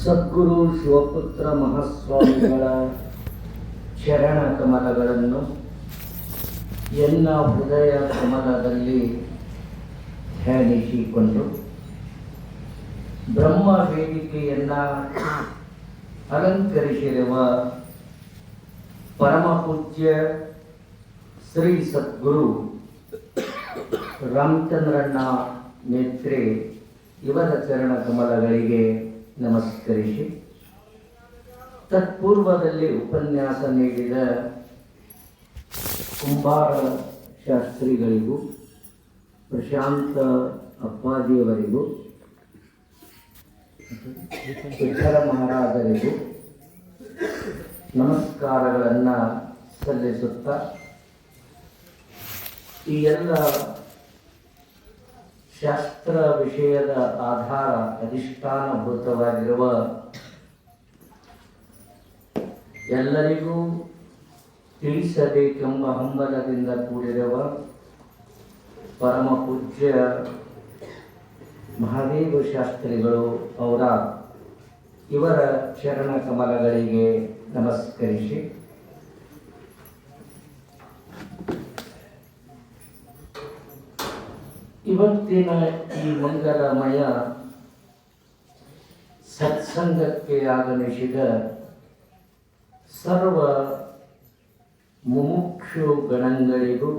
ಸದ್ಗುರು ಶಿವಪುತ್ರ ಮಹಾಸ್ವಾಮಿಗಳ ಚರಣ ಕಮಲಗಳನ್ನು ಎಲ್ಲ ಹೃದಯ ಕಮಲದಲ್ಲಿ ಧ್ಯಾನಿಸಿಕೊಂಡು ಬ್ರಹ್ಮ ವೇದಿಕೆಯನ್ನು ಅಲಂಕರಿಸಿರುವ ಪರಮ ಪೂಜ್ಯ ಶ್ರೀ ಸದ್ಗುರು ರಾಮಚಂದ್ರಣ್ಣ ನೇತ್ರೆ ಇವರ ಚರಣ ಕಮಲಗಳಿಗೆ ನಮಸ್ಕರಿಸಿ, ತತ್ಪೂರ್ವದಲ್ಲಿ ಉಪನ್ಯಾಸ ನೀಡಿದ ಕುಂಬಾರ ಶಾಸ್ತ್ರಿಗಳಿಗೂ ಪ್ರಶಾಂತ ಅಪ್ಪಾಜಿಯವರಿಗೂ ವಿಠಲ ಮಹಾರಾಜರಿಗೂ ನಮಸ್ಕಾರಗಳನ್ನು ಸಲ್ಲಿಸುತ್ತಾ, ಈ ಎಲ್ಲ ಶಾಸ್ತ್ರ ವಿಷಯದ ಆಧಾರ ಅಧಿಷ್ಠಾನಭೂತವಾಗಿರುವ ಎಲ್ಲರಿಗೂ ತಿಳಿಸಬೇಕೆಂಬ ಹಂಬಲದಿಂದ ಕೂಡಿರುವ ಪರಮ ಪೂಜ್ಯ ಮಹಾದೇವ ಶಾಸ್ತ್ರಿಗಳು ಅವರ ಇವರ ಚರಣ ಕಮಲಗಳಿಗೆ ನಮಸ್ಕರಿಸಿ, ಇವತ್ತಿನ ಈ ಮಂಗಲಮಯ ಸತ್ಸಂಗಕ್ಕೆ ಆಗಮಿಸಿದ ಸರ್ವ ಮುಮುಕ್ಷು ಗಣಗಳಿಗೂ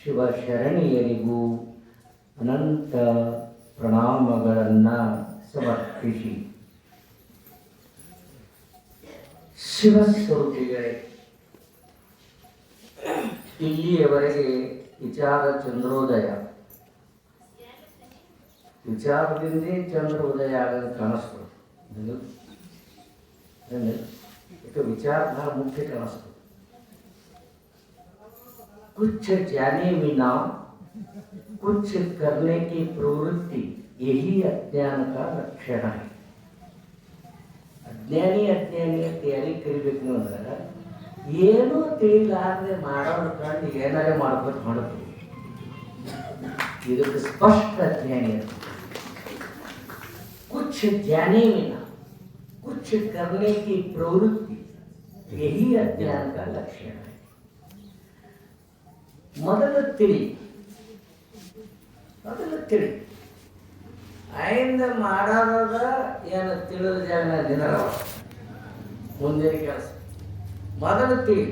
ಶಿವಶರಣೆಯರಿಗೂ ಅನಂತ ಪ್ರಣಾಮಗಳನ್ನು ಸಮರ್ಪಿಸಿ, ಶಿವಸ್ವರೂಪಿಗಳೇ, ಇಲ್ಲಿಯವರೆಗೆ ವಿಚಾರ ಚಂದ್ರೋದಯ, ವಿಚಾರದಿಂದೇ ಚಂದ್ರೋದಯ ಆಗೋದು ಕಾಣಿಸ್ತದೆ. विचार बड़ा मुख्य काಣಿಸ್ತದೆ. कुछ जाने बिना कुछ करने की प्रवृत्ति, यही अज्ञान का लक्षण है. ಅಜ್ಞಾನಿ ಅಂತ ಯಾರಿಗೆ ಕರಿಬೇಕು ಅಂದ್ರೆ, ಏನೂ ತಿಳಿಲಾರದೆ ಮಾಡೋರು ಕಂಡು ಏನಾರೇ ಮಾಡ್ಬೇಕು ಮಾಡುತ್ತೆ. ಇದಕ್ಕೆ ಸ್ಪಷ್ಟ ಅಜ್ಞಾನಿ ಅಂತ. कुछ जाने बिना कुछ करने की प्रवृत्ति, यही अज्ञान का लक्षण है. ಮೊದಲು ತಿಳಿ ಆಯಿಂದ ಮಾಡೋದ ಏನು ತಿಳಿದ ಜಾಗ ದಿನ ಮುಂದಿನ ಕೆಲಸ. ಮೊದಲು ತಿಳಿ,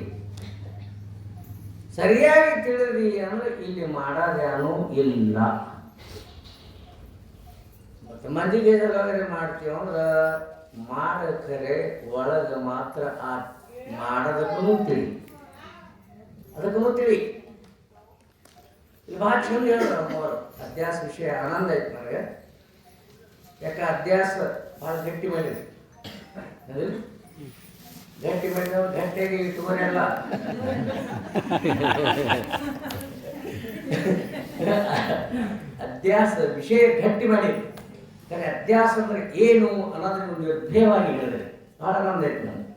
ಸರಿಯಾಗಿ ತಿಳಿದ್ರಿ ಅಂದ್ರೆ ಇಲ್ಲಿ ಮಾಡೋದೇನೂ ಇಲ್ಲ. ಮತ್ತು ಮಂದಿಗೆ ಮಾಡ್ತೀವಿ ಅಂದ್ರೆ ಮಾಡಕರೆ ಒಳಗೆ ಮಾತ್ರ ಆ ಮಾಡೋದಕ್ಕೂ ತಿಳಿ, ಅದಕ್ಕೂ ತಿಳಿ. ಇಲ್ಲಿ ಭಾಳ ಚಂದ ಹೇಳಿದ್ರು ಅಮ್ಮವರು. ಅಧ್ಯಾಸ ವಿಷಯ ಆನಂದ ಆಯ್ತು ನನಗೆ. ಯಾಕೆ ಅಧ್ಯಾಸ ಭಾಳ ಗಟ್ಟಿ ಮಾಡಿದ್ರು. ಗಟ್ಟಿ ಮಾಡಿದವ ಗಟ್ಟಿಯಾಗಿ ಇಟ್ಟುವರೆಲ್ಲ ಅಧ್ಯಾಸ ವಿಷಯ ಗಟ್ಟಿ ಮಾಡಿದ್ರು. ಯಾಕಂದರೆ ಅಧ್ಯಾಸ ಅಂದರೆ ಏನು ಅನ್ನೋದನ್ನ ಒಂದು ನಿರ್ಭಯವಾಗಿ ಹೇಳಿದ್ರೆ ಭಾಳ ಆನಂದ ಆಯ್ತು ನನಗೆ.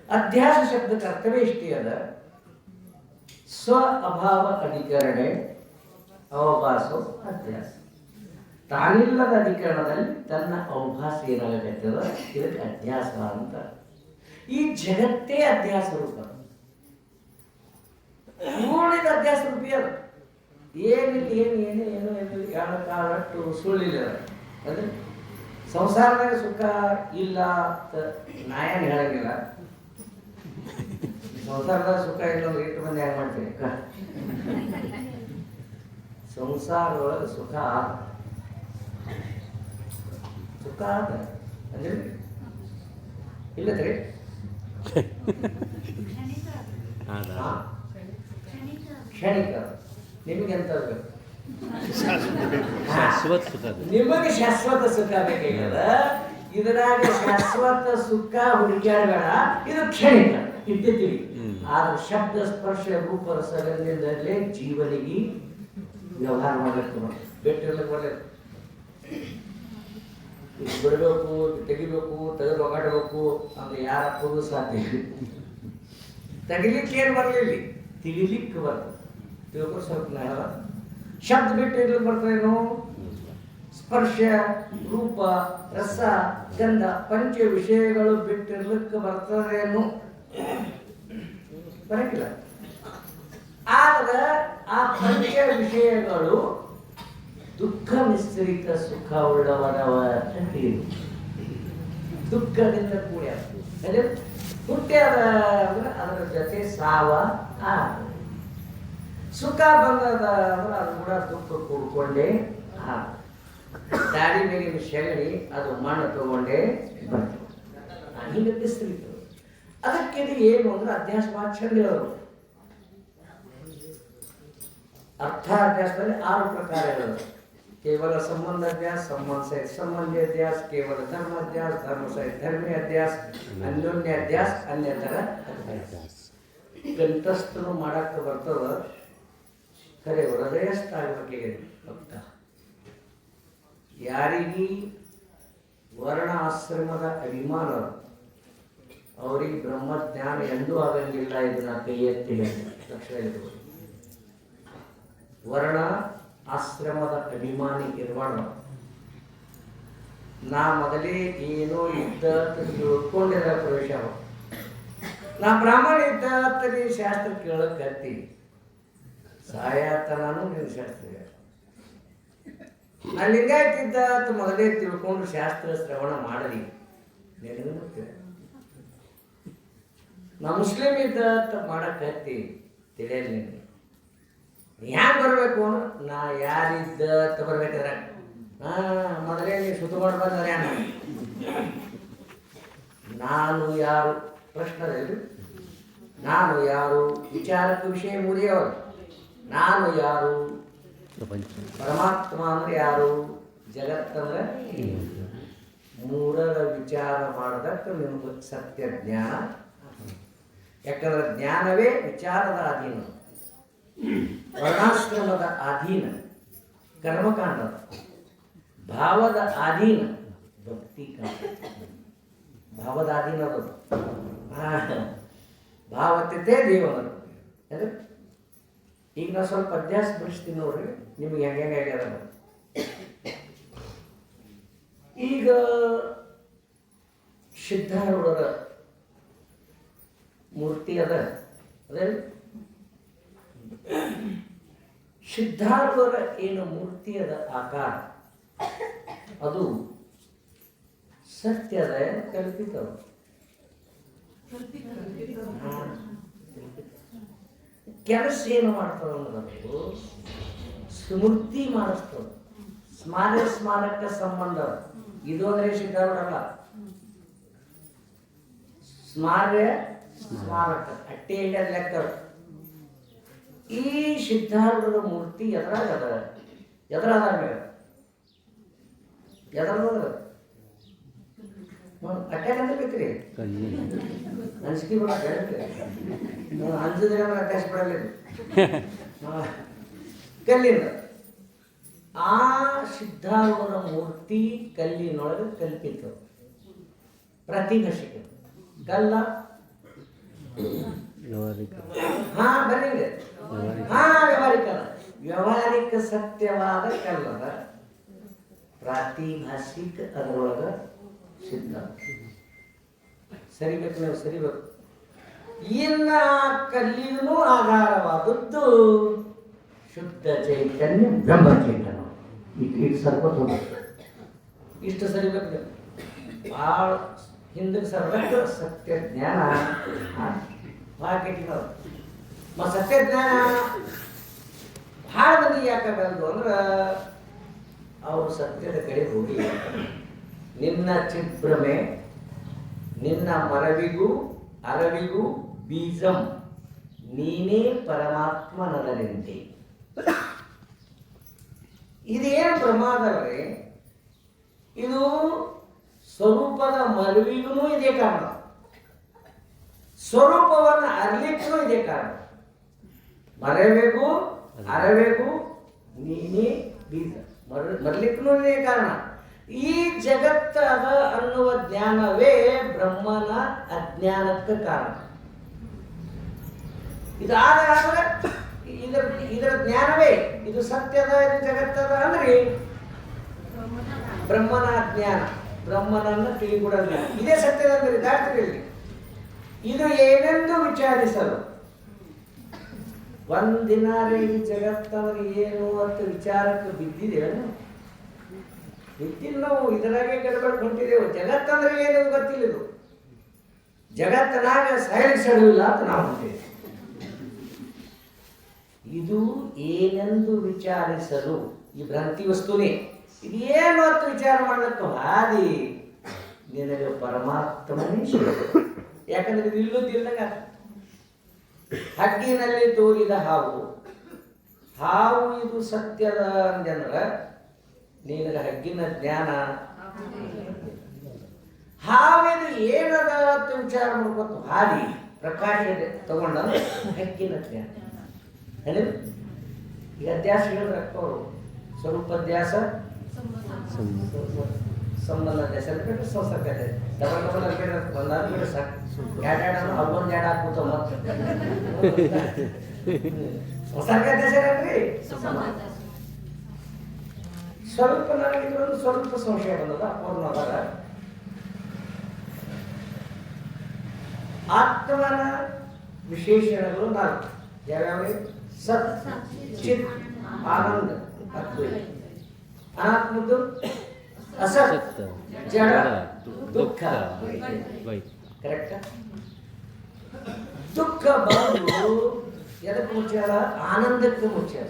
ಅಧ್ಯಾಸ ಶಬ್ದಕ್ಕೆ ಅರ್ಥವೇ ಇಷ್ಟೇ ಅದ. ಸ್ವ ಅಭಾವ ಅಧಿಕರಣೆ ಅವಭಾಸೋ ಅಧ್ಯಾಸ. ತಾನಿಲ್ಲದ ಅಧಿಕರಣದಲ್ಲಿ ತನ್ನ ಅವಭಾಸ ಏನಾಗತ್ತದ, ಇದಕ್ಕೆ ಅಧ್ಯಾಸ ಅಂತ. ಈ ಜಗತ್ತೇ ಅಧ್ಯಾಸ ರೂಪ, ನೋಡಿದ ಅಧ್ಯಾಸ ರೂಪಿ ಅದು. ಏನಿಲ್ಲ, ಏನು ಕಾಲಟ್ಟು ಸುಳ್ಳಿಲ್ಲ. ಅಂದರೆ ಸಂಸಾರದಾಗ ಸುಖ ಇಲ್ಲ ಅಂತ ನಾ ಏನು ಹೇಳಂಗಿಲ್ಲ. ಸಂಸಾರದಾಗ ಸುಖ ಇಲ್ಲ ಅಂದ್ರೆ ಎಷ್ಟು ಮಂದಿ ಹೆಂಗೆ ಮಾಡ್ತೀವಿ? ಸಂಸಾರದೊಳಗೆ ಸುಖ ಆದ ಅಂದ್ರೆ ಇಲ್ಲದ್ರಿ ಕ್ಷಣಿಕ. ನಿಮಗೆ ಎಂತ ನಿಮಗೆ ಶಾಶ್ವತ ಸುಖ ಬೇಕಾಗ್ಯದ. ಇದರಾಗ ಶಾಶ್ವತ ಸುಖ ಹುಡುಕ್ಯಾಡಬೇಡ, ಇದು ಕ್ಷಣಿಕ ಇಟ್ಟಿರ್ತೀವಿ. ಆದ್ರೆ ಶಬ್ದ ಸ್ಪರ್ಶ ರೂಪ ರಸಗಳಿಂದಲೇ ಜೀವನಿಗೆ ವ್ಯವಹಾರ ಮಾಡಬೇಕು. ಬೆಟ್ಟಿರ್ಲಿಕ್ಕೆ ಒಳ್ಳೆಯದು. ಬಿಡಬೇಕು, ತೆಗಿಬೇಕು, ತೆಗೆದು ಒಗಾಡಬೇಕು ಅಂದ್ರೆ ಯಾರ ಅಪ್ಪಗೂ ಸಾಧ್ಯ. ತೆಗಿಲಿಕ್ಕೆ ಏನು ಬರಲಿಲ್ಲ, ತಿಳಿಲಿಕ್ಕೆ ಬರ್ತದೆ. ತಿಳ್ಕೊ ಸ್ವಲ್ಪ. ಶಬ್ದ ಬಿಟ್ಟು ಇರ್ಲಿಕ್ಕೆ ಬರ್ತದೇನು? ಸ್ಪರ್ಶ, ರೂಪ, ರಸ, ಗಂಧ, ಪಂಚ ವಿಷಯಗಳು ಬಿಟ್ಟಿರ್ಲಿಕ್ಕೆ ಬರ್ತದೇನು? ಬರಕಿಲ್ಲ. ಆದ್ರೆ ಆ ಪಂಚ ವಿಷಯಗಳು ದುಃಖ ಮಿಶ್ರಿತ ಸುಖ ಉಳ್ಳವನವ ಅಂತ ದುಃಖದಿಂದ ಕೂಡ್ಯಾರ. ಹುಟ್ಟ್ಯಾರ ಅಂದ್ರೆ ಅದರ ಜೊತೆ ಸಾವ ಸುಖ ಬಂದದ ಅಂದ್ರೆ ಅದು ಕೂಡ ದುಃಖ ಕೂಡ್ಕೊಂಡೇ ದಾರಿ ಮೇಲಿನ ಶಗಣಿ ಅದು ಮಣ್ಣು ತಗೊಂಡೇ ಬರ್ತದೆ. ಹಿಂಗೆ ಬಿಸಿಲಿತ್ತು. ಅದಕ್ಕೆ ಏನು ಅಂದ್ರೆ ಅಧ್ಯಾಸ ಮಾಚರ್ಯವರು ಅರ್ಥಾಧ್ಯಾಸದಲ್ಲಿ 6 ಪ್ರಕಾರಗಳು. ಕೇವಲ ಸಂಬಂಧ ಅಧ್ಯಾಸ, ಸಂಬಂಧ ಸಹಿತ ಸಂಬಂಧಿ ಅಧ್ಯಾಸ, ಕೇವಲ ಧರ್ಮ ಅಧ್ಯಾಸ, ಧರ್ಮ ಸಹಿತ ಧರ್ಮೀಯ ಅಧ್ಯಾಸ, ಅನ್ಯೋನ್ಯ ಅಧ್ಯಾಸ, ಅನ್ಯತರ ಅಧ್ಯಾಸ. ಕಂಠಸ್ಥನು ಮಾಡಕ್ಕೆ ಬರ್ತದ, ಖರೆ ಹೃದಯಸ್ಥ ಆಗ್ಬೇಕಿದೆ ಭಕ್ತ. ಯಾರಿಗೆ ವರ್ಣ ಆಶ್ರಮದ ಅಭಿಮಾನ ಅವ್ರಿಗೆ ಬ್ರಹ್ಮಜ್ಞಾನ ಎಂದೂ ಆಗಂಗಿಲ್ಲ. ಇದನ್ನ ಕೈ ಎತ್ತಿ ಲಕ್ಷಣ ಇರ್ಬೋದು. ವರ್ಣ ಆಶ್ರಮದ ಅಭಿಮಾನಿ ಇರ್ಬಾರ್ದು. ನಾ ಮೊದಲೇ ಏನೋ ಇದ್ದ ತಿಳ್ಕೊಂಡಿರ ಪ್ರವೇಶ. ನಾ ಬ್ರಾಹ್ಮಣ ಇದ್ದ ನೀ ಶಾಸ್ತ್ರ ಕೇಳಕ್ ಕತ್ತಿ ಸಾಯತನೂ ನೀನು ಶಾಸ್ತ್ರ. ನಾ ಲಿಂಗಾಯತ್ ಇದ್ದ ಮೊದಲೇ ತಿಳ್ಕೊಂಡು ಶಾಸ್ತ್ರ ಶ್ರವಣ ಮಾಡಲಿ. ನಾ ಮುಸ್ಲಿಂ ಇದ್ದ ಮಾಡಕ್ ಕತ್ತಿ ತಿಳಿಯಲಿ. ನೀನು ಹ್ಯಾಂಗ ಬರ್ಬೇಕು ಅಂದ್ರೆ ನಾ ಯಾರಿದ್ದ ಬರ್ಬೇಕಾದ್ರೆ ಮೊದಲೇ ನೀವು ಸುತ್ತು ಮಾಡಿ ಬಂದರೆ ನಾನು ಯಾರು ಪ್ರಶ್ನೆ. ನಾನು ಯಾರು ವಿಚಾರಕ್ಕೆ ವಿಷಯ ಮುರಿಯವರು. ನಾನು ಯಾರು ಪರಮಾತ್ಮ ಅಂದ್ರೆ ಯಾರು, ಜಗತ್ತಂದ್ರೆ ಮೂರರ ವಿಚಾರ ಮಾಡದಕ್ಕೆ ನಿಮ್ಗೆ ಸತ್ಯ ಜ್ಞಾನ. ಯಾಕಂದ್ರೆ ಜ್ಞಾನವೇ ವಿಚಾರದ ಅಧೀನ, ವರ್ಣಾಶ್ರಮದ ಅಧೀನ, ಕರ್ಮಕಾಂಡದ ಭಾವದ ಅಧೀನ, ಭಕ್ತಿ ಕಾಂಡ. ಭಾವದ ಅಧೀನ ಅದು ಭಾವತೆ ದೇವನ. ಈಗ ನಾವು ಸ್ವಲ್ಪ ಅಭ್ಯಾಸ ಬಿಡಿಸ್ತೀನಿ ನೋಡ್ರಿ, ನಿಮ್ಗೆ ಹೆಂಗೆ ಆಗ್ಯದ. ಈಗ ಸಿದ್ಧಾರೂಢರ ಮೂರ್ತಿ ಅದ. ಅದೇ ಸಿದ್ಧಾರೂಢರ ಏನು ಮೂರ್ತಿ ಅದ ಆಕಾರ, ಅದು ಸತ್ಯದ ಕಲ್ಪಿತ. ಕೆಲಸ ಏನು ಮಾಡ್ತಾವ ಅಂದ್ರೆ ಸ್ಮೃತಿ ಮಾಡಿಸ್ತದ. ಸ್ಮಾರಕ ಸಂಬಂಧ ಇದು ಅಂದ್ರೆ ಸಿದ್ಧಾರೂಢಲ್ಲ. ಸ್ಮಾರಕ ಅಟ್ಟೆ ಲೆಕ್ಕ. ಈ ಸಿದ್ಧಾರೂಢರ ಮೂರ್ತಿ ಎದುರಾಗದ ಅಟ್ಯಾಕ್ ಬೇಕ್ರಿ. ಅನ್ಸಿಕೆ ಬಿಡ ಅಂಜಿದ್ರೆ ಅಭ್ಯಾಸ ಬಿಡಲಿಲ್ಲ ಕಲ್ಲಿಂದ. ಆ ಸಿದ್ಧಾರೂಢರ ಮೂರ್ತಿ ಕಲ್ಲಿನೊಳಗೆ ಕಲ್ಪಿತ, ಪ್ರತಿಭಾಷಿಕ ಕಲ್ಲ. ವ್ಯವಹಾರಿಕ ಸತ್ಯವಾದ ಕಲ್ಲದ ಪ್ರಾತಿಭಾಷಿಕ ಅದರೊಳಗ ಸಿದ್ಧ. ಸರಿಬೇಕು, ನೀವು ಸರಿಬೇಕು. ಇನ್ನ ಕಲ್ಲಿಗೂ ಆಧಾರವಾದದ್ದು ಶುದ್ಧ ಚೈತನ್ಯ ಬ್ರಹ್ಮ ಚೈತನ್ಯ. ಈಗ ಸರ್ಕೋತ ಹೋಗ್ಬೇಕು, ಇಷ್ಟು ಸರಿಬೇಕು. ಭಾಳ ಹಿಂದಕ್ಕೆ ಸರ್ಬೇಕು. ಸತ್ಯ ಜ್ಞಾನ ಸತ್ಯ ಜ್ಞಾನ ಭಾಳ ಮಂದಿ ಯಾಕೆ ಬಂದು ಅಂದ್ರೆ ಅವರು ಸತ್ಯದ ಕಡೆ ಹೋಗಿ ನಿನ್ನ ಚಿತ್ಭ್ರಮೆ, ನಿನ್ನ ಮರವಿಗೂ ಅರವಿಗೂ ಬೀಜಂ ನೀನೇ ಪರಮಾತ್ಮನದರಿಂತೆ. ಇದೇನು ಪ್ರಮಾದವೇ? ಇದು ಸ್ವರೂಪದ ಮರವಿಗೂ ಇದೇ ಕಾರಣ, ಸ್ವರೂಪವನ್ನು ಅರಲಿಕ್ಕೂ ಇದೇ ಕಾರಣ. ಮರಬೇಕು ಅರಬೇಕು ನೀನೇ ಬೀಜ, ಮರಲಿಕ್ಕೂ ಇದೇ ಕಾರಣ. ಈ ಜಗತ್ತ ಅದ ಅನ್ನುವ ಜ್ಞಾನವೇ ಬ್ರಹ್ಮನ ಅಜ್ಞಾನಕ್ಕೆ ಕಾರಣ. ಇದಾದ್ರೆ ಇದರ ಜ್ಞಾನವೇ ಇದು ಸತ್ಯದ ಇದು ಜಗತ್ತದ ಅಂದ್ರೆ ಬ್ರಹ್ಮನ ಜ್ಞಾನ, ಬ್ರಹ್ಮನನ್ನು ತಿಳಿಬಿಡೋ ಜ್ಞಾನ ಇದೇ ಸತ್ಯದ ಅಂದ್ರೆ ದಾಟ್ರಿ. ಇದು ಏನೆಂದು ವಿಚಾರಿಸಲು ಒಂದಿನ ಈ ಜಗತ್ತಂದ್ರೆ ಏನು ಅಂತ ವಿಚಾರಕ್ಕೆ ಬಿದ್ದಿದ್ದೇವೆ. ಬಿದ್ದಿಲ್ಲ, ನಾವು ಇದರಾಗೆ ಗಡಬಡ್ ಹೊಂಟಿದ್ದೇವೆ. ಜಗತ್ತಂದ್ರೆ ಏನು ಗೊತ್ತಿಲ್ಲ. ಇದು ಜಗತ್ತನಾಗ ಸೈಲಿಸಲಿಲ್ಲ ಅಂತ ನಾವು ಹೊಂಟಿದ್ದೇವೆ. ಇದು ಏನೆಂದು ವಿಚಾರಿಸಲು ಈ ಭ್ರಾಂತಿ ವಸ್ತುನೇ. ಇದು ಏನು ಅಂತ ವಿಚಾರ ಮಾಡಲಿಕ್ಕೆ ಹಾದಿ ನಿನಗೆ ಪರಮಾತ್ಮನೇ ಸಿಗಬೇಕು. ಯಾಕಂದ್ರೆ ಇದು ಇಲ್ಲದಿಲ್ಲಗ ಹಗ್ಗಿನಲ್ಲಿ ತೋರಿದ ಹಾವು, ಹಾವು ಇದು ಸತ್ಯದ ಅಂದ್ರ ನಿನಗೆ ಹಗ್ಗಿನ ಜ್ಞಾನ. ಹಾವಿದು ಏನದ ಅಂತ ವಿಚಾರ ಮಾಡ್ಕೊತ ಹಾದಿ ಪ್ರಕಾಶ ತಗೊಂಡ ಹಗ್ಗಿನ ಜ್ಞಾನ. ಈಗ ಅಧ್ಯಾಸ ಹೇಳಿದ್ರೆ ಅವರು ಸ್ವಲ್ಪ ಅಧ್ಯಾಸ ಸಂಬಂಧ ಅಧ್ಯಾಸ ಅನ್ಬಿಟ್ರೆ ಸಂಸರ್ಗ ಡಬಲ್ ಡಬಲ್ ಅನ್ಬಿಟ್ರೆ ಒಂದಾದ್ಬಿಟ್ರೆ ಸಾಕು. ಎರಡು ಅವೊಂದು ಎರಡು ಹಾಕ್ಬಿಟ್ಟು ಮತ್ತೆ ಸಂಸರ್ಗ ಅಧ್ಯಾಸ ಏನ್ರಿ ಸ್ವಲ್ಪ ನನಗೆ ಇದೊಂದು ಸ್ವಲ್ಪ ಸಂಶಯ ಬಂದದ. ಅಪೂರ್ಣವಾದ ಆತ್ಮನ ವಿಶೇಷಣಗಳು 4 ಯಾವ್ಯಾವ? ಸತ್, ಚಿತ್, ಆನಂದ, ಅದ್ವೈತ. ಅನಾತ್ಮದ್ದು ಅಸತ್, ಜಡ, ದುಃಖ. ಕರೆಕ್ಟ್. ದುಃಖ ಬಂದು ಎದಕ್ಕೆ ಮುಚ್ಚಾರ? ಆನಂದಕ್ಕೆ ಮುಚ್ಚಾರ.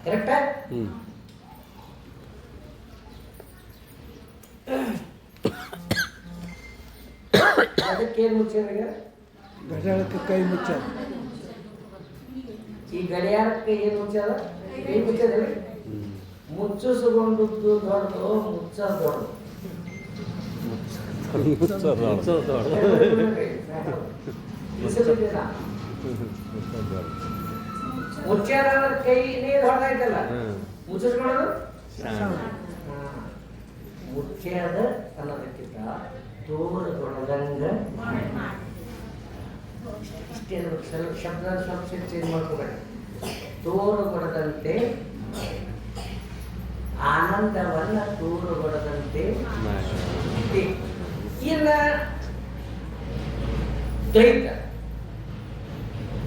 ಕರೆಕ್ಟ? ಅದಕ್ಕೇನು ಮುಚ್ಚಾರ? ಗಡಿಯಾರಕ್ಕೆ ಕೈ ಮುಚ್ಚಾರ. ಈ ಗಡಿಯಾರಕ್ಕೆ ಏನು ಮುಚ್ಚಾರ? ಕೈ ಮುಚ್ಚೋದ್ರಿ. ಮುಚ್ಚಿಸಿಕೊಂಡದ್ದು ದೊಡ್ಡದು, ಮುಚ್ಚೋದು ದೊಡ್ಡದು. ಮುಚ್ಚಾರ ಕೈನೇ ದೊಡ್ಡದಾಯ್ತಲ್ಲ, ಮುಚ್ಚಿಸ್ಕೊಳ್ಳೋದು ಮುಚ್ಚಾದ ಅನ್ನೋದಕ್ಕಿಂತ ತೋರ ದೊಡ್ಡದಂಗ ಇಷ್ಟೇನು ಶಬ್ದ ಸ್ವಲ್ಪ ಚೇಂಜ್ ಮಾಡ್ಕೋಬೇಡ. ತೋರುಗೊಡದಂತೆ ಆನಂದವನ್ನ ತೋರುಗೊಡದಂತೆ. ಇನ್ನ ದ್ವೈತ,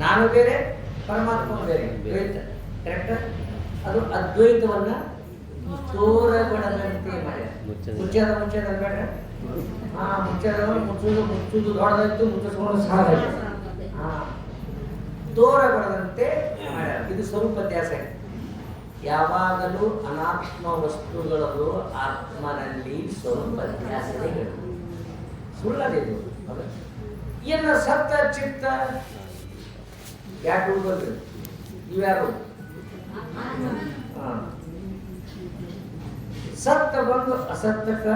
ನಾನು ಬೇರೆ ಪರಮಾತ್ಮ ಬೇರೆ, ದ್ವೈತ. ಕರೆಕ್ಟ್. ಅದು ಅದ್ವೈತವನ್ನ ತೋರಗೊಡದಂತೆ ಮಾಡ್ಯಾರ. ಮುಚ್ಚದ ಅನ್ಬೇಡ. ಮುಚ್ಚುದು ದೊಡ್ಡದಾಯ್ತು, ಮುಚ್ಚಿಸ್ಕೊಂಡು ಸಾಕಾಯ್ತು. ತೋರಗೊಡದಂತೆ ಮಾಡ್ಯಾರ. ಇದು ಸ್ವಲ್ಪ ಅಧ್ಯಾಸ. ಯಾವಾಗಲೂ ಅನಾತ್ಮ ವಸ್ತುಗಳದು ಆತ್ಮನಲ್ಲಿ ಸ್ವಲ್ಪ ಅಧ್ಯಾಸಗಳು ಸುಳ್ಳದಿದು. ಇನ್ನು ಸತ್ತ ಚಿತ್ತ ಯಾಕೆ ಉಳ್ಕೊಳ್ರಿ? ಇವ್ಯಾರು? ಸತ್ತ ಬಂದು ಅಸತ್ತಕ್ಕ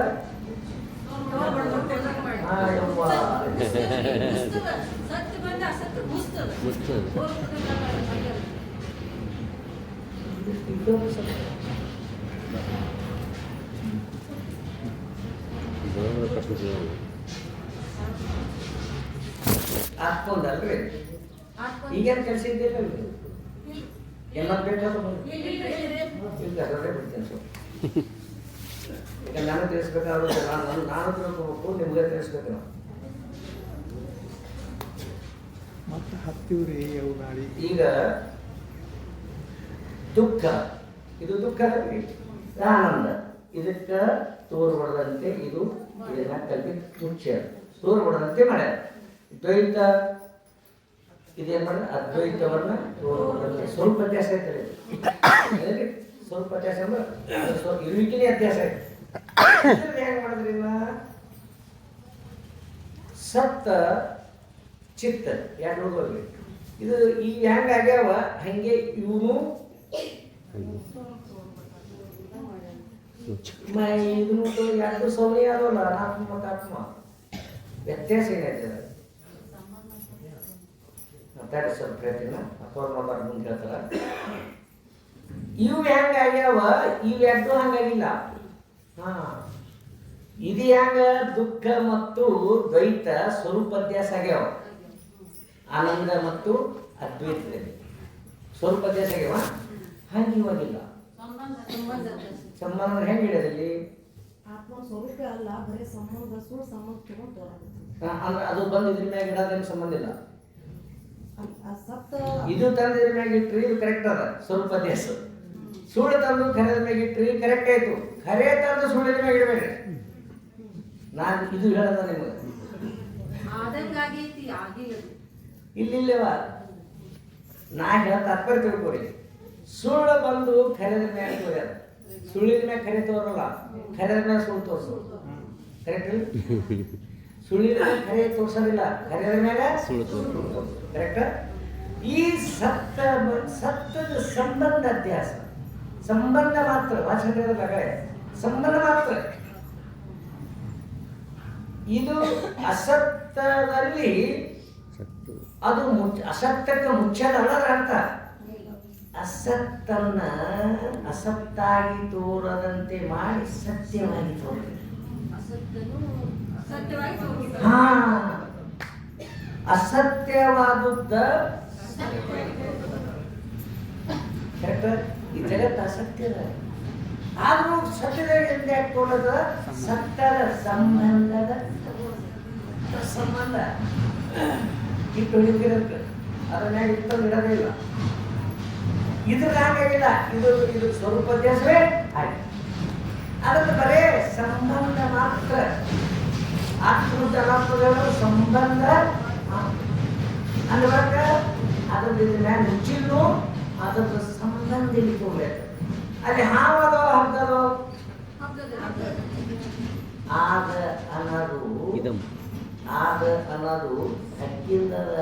ಹಾಕೊಂಡಲ್ರಿ. ಈಗೇನು ಕೆಲಸ ಇದ್ದೇವೆ ಎಲ್ಲ ಬೇಕಾದ್ರೂ ಬಿಡ್ತೇನೆ. ಈಗ ನಾನು ತಿಳಿಸ್ಬೇಕಾದ್ರೆ ನಾನು ತಿಳ್ಕೋಬೇಕು, ನಿಮ್ಗೆ ತಿಳಿಸ್ಬೇಕು. ನಾವು ಮತ್ತೆ ಹತ್ತಿವ್ರಿ ಅವು ನಾಡಿ. ಈಗ ದುಃಖ, ಇದು ದುಃಖ ಅಲ್ರಿ. ಆನಂದ ಇದಕ್ಕೆ ತೋರ್ಬಡದಂತೆ ಇದು ಇದನ್ನ ಕಲ್ಪಿ ಮುಚ್ಚ ತೋರ್ಬಡದಂತೆ ಮಾಡ್ಯಾರ. ದ್ವೈತ ಇದೇನ್ ಮಾಡಿದ್ರೆ ಅದ್ವೈತವನ್ನ ತೋರ್ಬಡದಂತೆ ಸ್ವಲ್ಪ ಅಧ್ಯಾಸ ಐತೆ. ಸ್ವಲ್ಪ ಅಧ್ಯಾಸ ಅಂದ್ರೆ ಇರುವಿಕೆನೇ ಅಧ್ಯಾಸ ಐತೆ. ಹೆಂಗ್ ಮಾಡಿದ್ರಿ? ಸತ್ತ ಚಿತ್ತ ಎರಡು ಹೋಗ್ರಿ. ಇದು ಈ ಹೆಂಗ ಆಗ್ಯಾವ ಹಂಗೆ ಇವನು ಇದನ್ನು ಎರಡು ಸೌನಿ ಆದವಲ್ಲ, ಅನಾತ್ಮ ಮತ್ತು ಆತ್ಮ. ವ್ಯತ್ಯಾಸ ಏನಾಯ್ತದ? ಮಾತಾಡಿ ಸ್ವಲ್ಪ ಹೇಳ್ತೀನ. ಅಪೂರ್ಣ ಮುಂದೆ ಹೇಳ್ತಾರ. ಇವು ಹೆಂಗ ಆಗ್ಯಾವ, ಇವು ಎರಡು ಹಂಗಾಗಿಲ್ಲ. ಇದು ಹೆಂಗ ದುಃಖ ಮತ್ತು ದ್ವೈತ ಸ್ವರೂಪ ಅಧ್ಯಾಸ ಆಗ್ಯಾವ. ಆನಂದ ಮತ್ತು ಅದ್ವೈತದಲ್ಲಿ ಸ್ವಲ್ಪ ದೇಶಗೆವ ಹಂಗೆ ಇವಾಗಿಲ್ಲ. ಸಂಬಂಧ ಹೆಂಗೆ ಹಿಡಿಯೋದಲ್ಲಿ ಆತ್ಮ ಸ್ವರೂಪ ಅಲ್ಲ, ಬರೀ ಸಂಬಂಧ ಸುಳ್ಳು ಸಂಬಂಧ ತಗೊಂಡು ಅಂದ್ರೆ ಅದು ಬಂದು ಇದ್ರ ಮ್ಯಾಗ ಇಡೋದೇನು ಸಂಬಂಧ ಇಲ್ಲ. ಸತ್ತ ಇದು ತಂದು ಇದ್ರ ಮ್ಯಾಗ ಇಟ್ರಿ ಇದು ಕರೆಕ್ಟ್ ಅದ ಸ್ವಲ್ಪ ದೇಶ. ಸುಳ್ಳು ತಂದು ಖರೆದ ಮ್ಯಾಗ ಇಟ್ರಿ ಕರೆಕ್ಟ್ ಆಯ್ತು. ಖರೆ ತಂದು ಸುಳ್ಳಿನ ಮ್ಯಾಗ ಇಡಬೇಡ್ರಿ. ನಾನು ಇದು ಹೇಳದ ನಿಮಗೆ ಇಲ್ಲಿಲ್ಲವ ನಾ ಹೇಳ ತಾತ್ಪರ್ಯ ತಿಳ್ಕೊಡಿ. ಸುಳ್ಳು ಬಂದು ಖರೆದ ಮ್ಯಾಗ ತೋರ್ಯಾರ, ಸುಳ್ಳಿನ ಮ್ಯಾಗ ಖರೆ ತೋರಲ್ಲ, ಖರೆದ ಮ್ಯಾಗ ಸುಳ್ಳು ತೋರ್ಸು. ಕರೆಕ್ಟ್? ಸುಳ್ಳಿನ ಮ್ಯಾಗ ಖರೆ ತೋರ್ಸೋದಿಲ್ಲ, ಖರೆದ ಮ್ಯಾಗ ಸುಳ್ಳು ತೋರ್ಸು. ಕರೆಕ್ಟ್? ಈ ಸತ್ತದ ಸಂಬಂಧ ಅಧ್ಯಾಸ, ಸಂಬಂಧ ಮಾತ್ರ. ಭಾಷೆ ಸಂಬಂಧ ಮಾತ್ರ. ಇದು ಅಸತ್ತದಲ್ಲಿ ಅದು ಅಸತ್ತಕ್ಕೆ ಮುಚ್ಚದಲ್ಲ ಅದರ ಅರ್ಥ. ಅಸತ್ತನ್ನ ಅಸತ್ತಾಗಿ ತೋರದಂತೆ ಮಾಡಿ ಸತ್ಯವಾಗಿ ತೋರಿ. ಹಾ, ಅಸತ್ಯವಾದುದ್ದ ಈ ಜಗತ್ತು ಅಸತ್ಯದ, ಆದ್ರೂ ಸತ್ಯದ ತೋರದ ಸತ್ಯದ ಸಂಬಂಧದ ಸಂಬಂಧ ಇಟ್ಟು ಹಿಡಿದಿರಕ್ಕೆ ಅದನ್ನ ಇಟ್ಟಲ್ಲಿ ಇಡೋದೇ ಇಲ್ಲ. ಇದ್ರ ಹಾಗಾಗಿಲ್ಲ. ಇದು ಸ್ವರೂಪ ದೇಶವೇ ಹಾಗೆ. ಅದಕ್ಕೆ ಬರೇ ಸಂಬಂಧ ಮಾತ್ರ. ಆತ್ಮದ ಅನಾತ್ಮಗಳ ಸಂಬಂಧ ಅಂದ್ರಾಗ ಅದ್ರದ್ದು ಇದ್ರ ಮ್ಯಾಲ ಮುಚ್ಚಿಲ್ಲು, ಅದ್ರದ್ದು ಸಂಬಂಧ ಇಟ್ಕೊಬೇಕು. ಅಲ್ಲಿ ಹಾವದೋ ಹಗ್ಗದೋ ಆಗ ಅನ್ನೋದು ಹಕ್ಕಿಂದದ.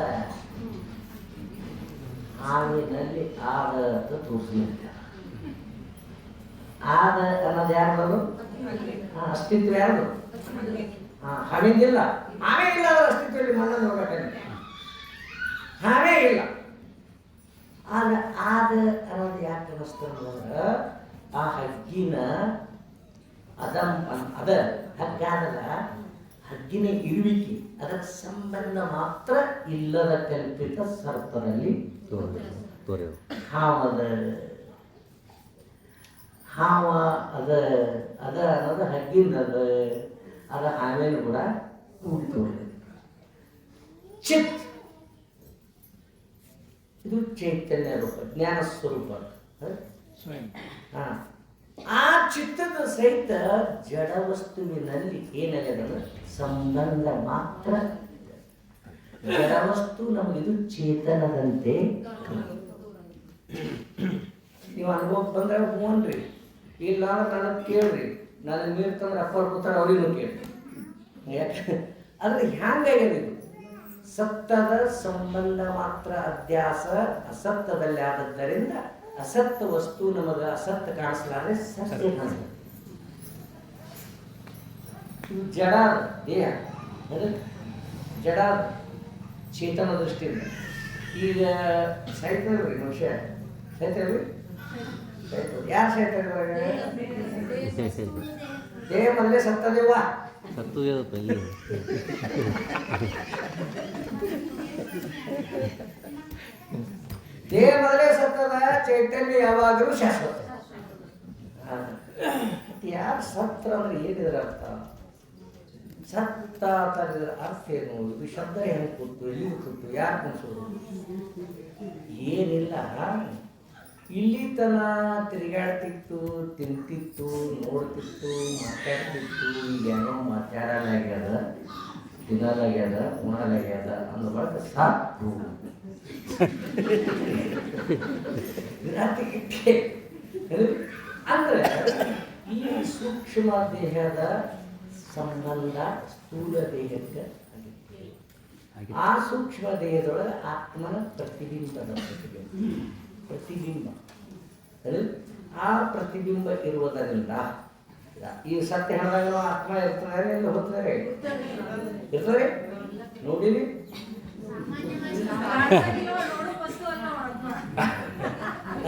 ಹಾವಿನಲ್ಲಿ ಆಗ ತೋರಿಸ್ಲಿಕ್ಕೆ ಆಗ ಅನ್ನೋದು ಯಾರು? ಅಸ್ತಿತ್ವ ಯಾರು? ಹಾವಿಂದಿಲ್ಲ. ಹಾವೇ ಇಲ್ಲ ಅದರ ಅಸ್ತಿತ್ವದಲ್ಲಿ ಮಣ್ಣ ನೋಡ್ಬೇಕಂದ್ರೆ ಹಾವೇ ಇಲ್ಲ. ಆಗ ಅನ್ನೋದು ಯಾಕೆ ಅನ್ನಿಸ್ತಂದ್ರೆ ಆ ಹಗ್ಗಿನ ಅದ ಹಗ್ಗಾದಲ್ಲ, ಹಗ್ಗಿನ ಇರುವಿಕೆ ಅದಕ್ಕೆ ಸಂಬಂಧ ಮಾತ್ರ ಇಲ್ಲದ ಕಲ್ಪಿತ ಸರ್ಪದಲ್ಲಿ ಹಾವ ಅದ ಅನ್ನೋದು ಹಗ್ಗಿನ ಅದ ಹಾವೇನು ಕೂಡ ಚಿತ್. ಇದು ಚೈತನ್ಯ ರೂಪ, ಜ್ಞಾನ ಸ್ವರೂಪ. ಆ ಚಿತ್ತದ ಸಹಿತ ಜಡ ವಸ್ತುವಿನಲ್ಲಿ ಏನಾಗ್ಯದ ಸಂಬಂಧ ಮಾತ್ರ. ಜಡ ವಸ್ತು ನಮಗಿದು ಚೇತನದಂತೆ. ನೀವು ಅನುಭವಕ್ಕೆ ಬಂದ್ರೆ ಹೂನ್ರಿ, ಇಲ್ಲ ನನಗೆ ಕೇಳ್ರಿ. ನನಗೆ ಮೀರ್ತಂದ್ರೆ ಅಪ್ಪರ್ ಕೂತಾರ ಅವ್ರಿಗೂ ಕೇಳ್ರಿ. ಯಾಕೆ ಅಂದ್ರೆ ಹ್ಯಾಂಗಾಗ್ಯದ ಇದು? ಸತ್ತದ ಸಂಬಂಧ ಮಾತ್ರ ಅಧ್ಯಾಸ ಅಸತ್ತದಲ್ಲಿ ಆದದ್ದರಿಂದ ಅಸತ್ತ ವಸ್ತು ನಮಗೆ ಅಸತ್ತ ಕಾಣಿಸಲಾದ್ರೆ ಸತ್ಯ ಕಾಣಿಸ್ತದೆ. ಇದು ಜಡ ದೇಹ, ಜಡ ಚೇತನ ದೃಷ್ಟಿಯಿಂದ. ಈಗ ಸಾಯ್ತಲ್ರಿ ಮನುಷ್ಯ, ಸಾಯ್ತಲ್ರಿ? ಯಾರು ಸಾಯ್ತಾರೆ? ದೇಹ ಮೊದಲೇ ಸತ್ತದೇವ. ದೇಹ ಮೊದಲೇ ಸತ್ತದ, ಚೈತನ್ಯ ಯಾವಾಗಲೂ ಶಾಶ್ವತ. ಯಾರು ಸತ್ರ ಅಂದ್ರೆ ಏನಿದ್ರ ಅರ್ಥ? ಸತ್ತ ಅಂತಂದ್ರೆ ಅರ್ಥ ಏನು? ಇದು ಶಬ್ದ ಹೆಂಗೆ ಕೂತು, ಎಲ್ಲಿ ಕೂತು, ಯಾರು ಕುಣಿಸೋದು? ಏನಿಲ್ಲ. ಇಲ್ಲಿ ತನ ತಿರುಗಾಡ್ತಿತ್ತು, ತಿಂತಿತ್ತು, ನೋಡ್ತಿತ್ತು, ಮಾತಾಡ್ತಿತ್ತು. ಈಗೇನೋ ಮಾತಾಡಲಾಗ್ಯದ, ತಿನ್ನಲಾಗ್ಯದ, ಉಣಲಾಗ್ಯದ ಅಂದ್ಬಾರ್ದು ಸಾಕು. ಅಂದ್ರೆ ಈ ಸೂಕ್ಷ್ಮ ದೇಹದ ಸಂಬಂಧ ಸ್ಥೂಲ ದೇಹಕ್ಕೆ ಆ ಸೂಕ್ಷ್ಮ ದೇಹದೊಳಗೆ ಆತ್ಮನ ಪ್ರತಿಬಿಂಬದ ಪ್ರತಿಬಿಂಬ ಆ ಪ್ರತಿಬಿಂಬ ಇರುವುದರಿಂದ ಈ ಸತ್ಯ ಹೇಳಿದಾಗ ಆತ್ಮ ಇರ್ತಾರೆ, ಎಲ್ಲ ಹೋಗ್ತಾರೆ, ಇರ್ತಾರೆ. ನೋಡಿರಿ,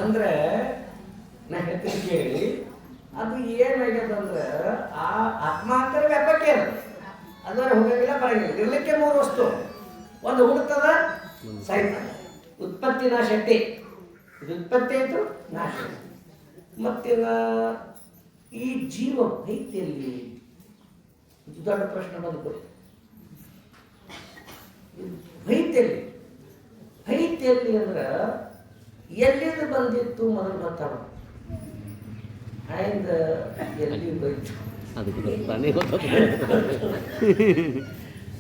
ಅಂದ್ರೆ ನಾ ಹೇಳ್ತೀನಿ ಕೇಳಿ. ಅದು ಏನಾಗ್ಯದಂದ್ರೆ ಆ ಆತ್ಮ ಅಂತಾರೆ ವ್ಯಾಪಕ್ಕೆ ಅದರ ಹೋಗಂಗಿಲ್ಲ, ಬರಂಗಿಲ್ಲ. ಇರ್ಲಿಕ್ಕೆ ಮೂರು ವಸ್ತು. ಒಂದು ಹುಡುಕ್ತದ, ಸಾಯ್ತದ. ಉತ್ಪತ್ತಿನ ಶಕ್ತಿ ಇದು ಉತ್ಪತ್ತಿ ಆಯಿತು, ನಾಶ. ಮತ್ತಿನ ಈ ಜೀವ ಭೈತಿಯಲ್ಲಿ ದೊಡ್ಡ ಪ್ರಶ್ನೆ ಬಂದು ಭೈತಿಯಲ್ಲಿ ಅಂದ್ರೆ ಎಲ್ಲಿಂದ ಬಂದಿತ್ತು ಮೊದಲು ಗೊತ್ತಾಗ ಆಯ್ದ ಎಲ್ಲಿ ಬೈತು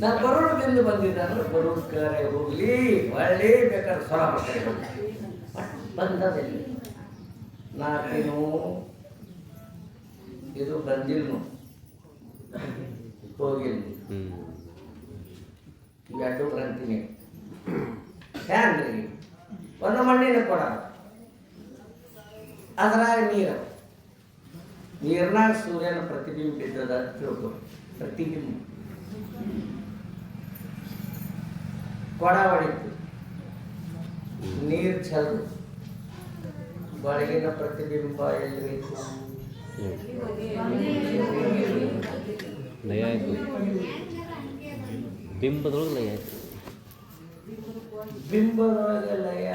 ನಾನು ಬರೋಡದಿಂದ ಬಂದಿದ್ದೆ ಅಂದ್ರೆ ಬರೋಡ್ ಕರೆ ಹೋಗ್ಲಿ ಒಳ್ಳೆ ಬೇಕಾದ್ರೆ ಸ್ವರ ಬರ್ತಾರೆ ಬಂದದಲ್ಲಿ ನಾನೇನು ಇದು ಬಂದಿಲ್ಲ ಹೋಗಿಲ್ಲ ಎರಡು ಗ್ರಂಥಿನಿ ಹ್ಯಾಂಗ್ರಿ ಒಂದು ಮಣ್ಣಿನ ಕೊಡ ಅದ್ರಾಗ ನೀರ್ನಾಗ ಸೂರ್ಯನ ಪ್ರತಿಬಿಂಬ ಬಿದ್ದದ ತಿಳ್ಕೊ. ಪ್ರತಿಬಿಂಬ ಕೊಡ ಹೊಡಿತು, ನೀರು ಚೆಲ್ಲು, ಒಳಗಿನ ಪ್ರತಿಬಿಂಬ ಎಲ್ಲಿ ಬೇಕು? ಲಯ ಆಯ್ತು, ಬಿಂಬದೊಳಗೆ ಲಯ ಆಯ್ತು. ಬಿಂಬದೊಳಗೆ ಲಯ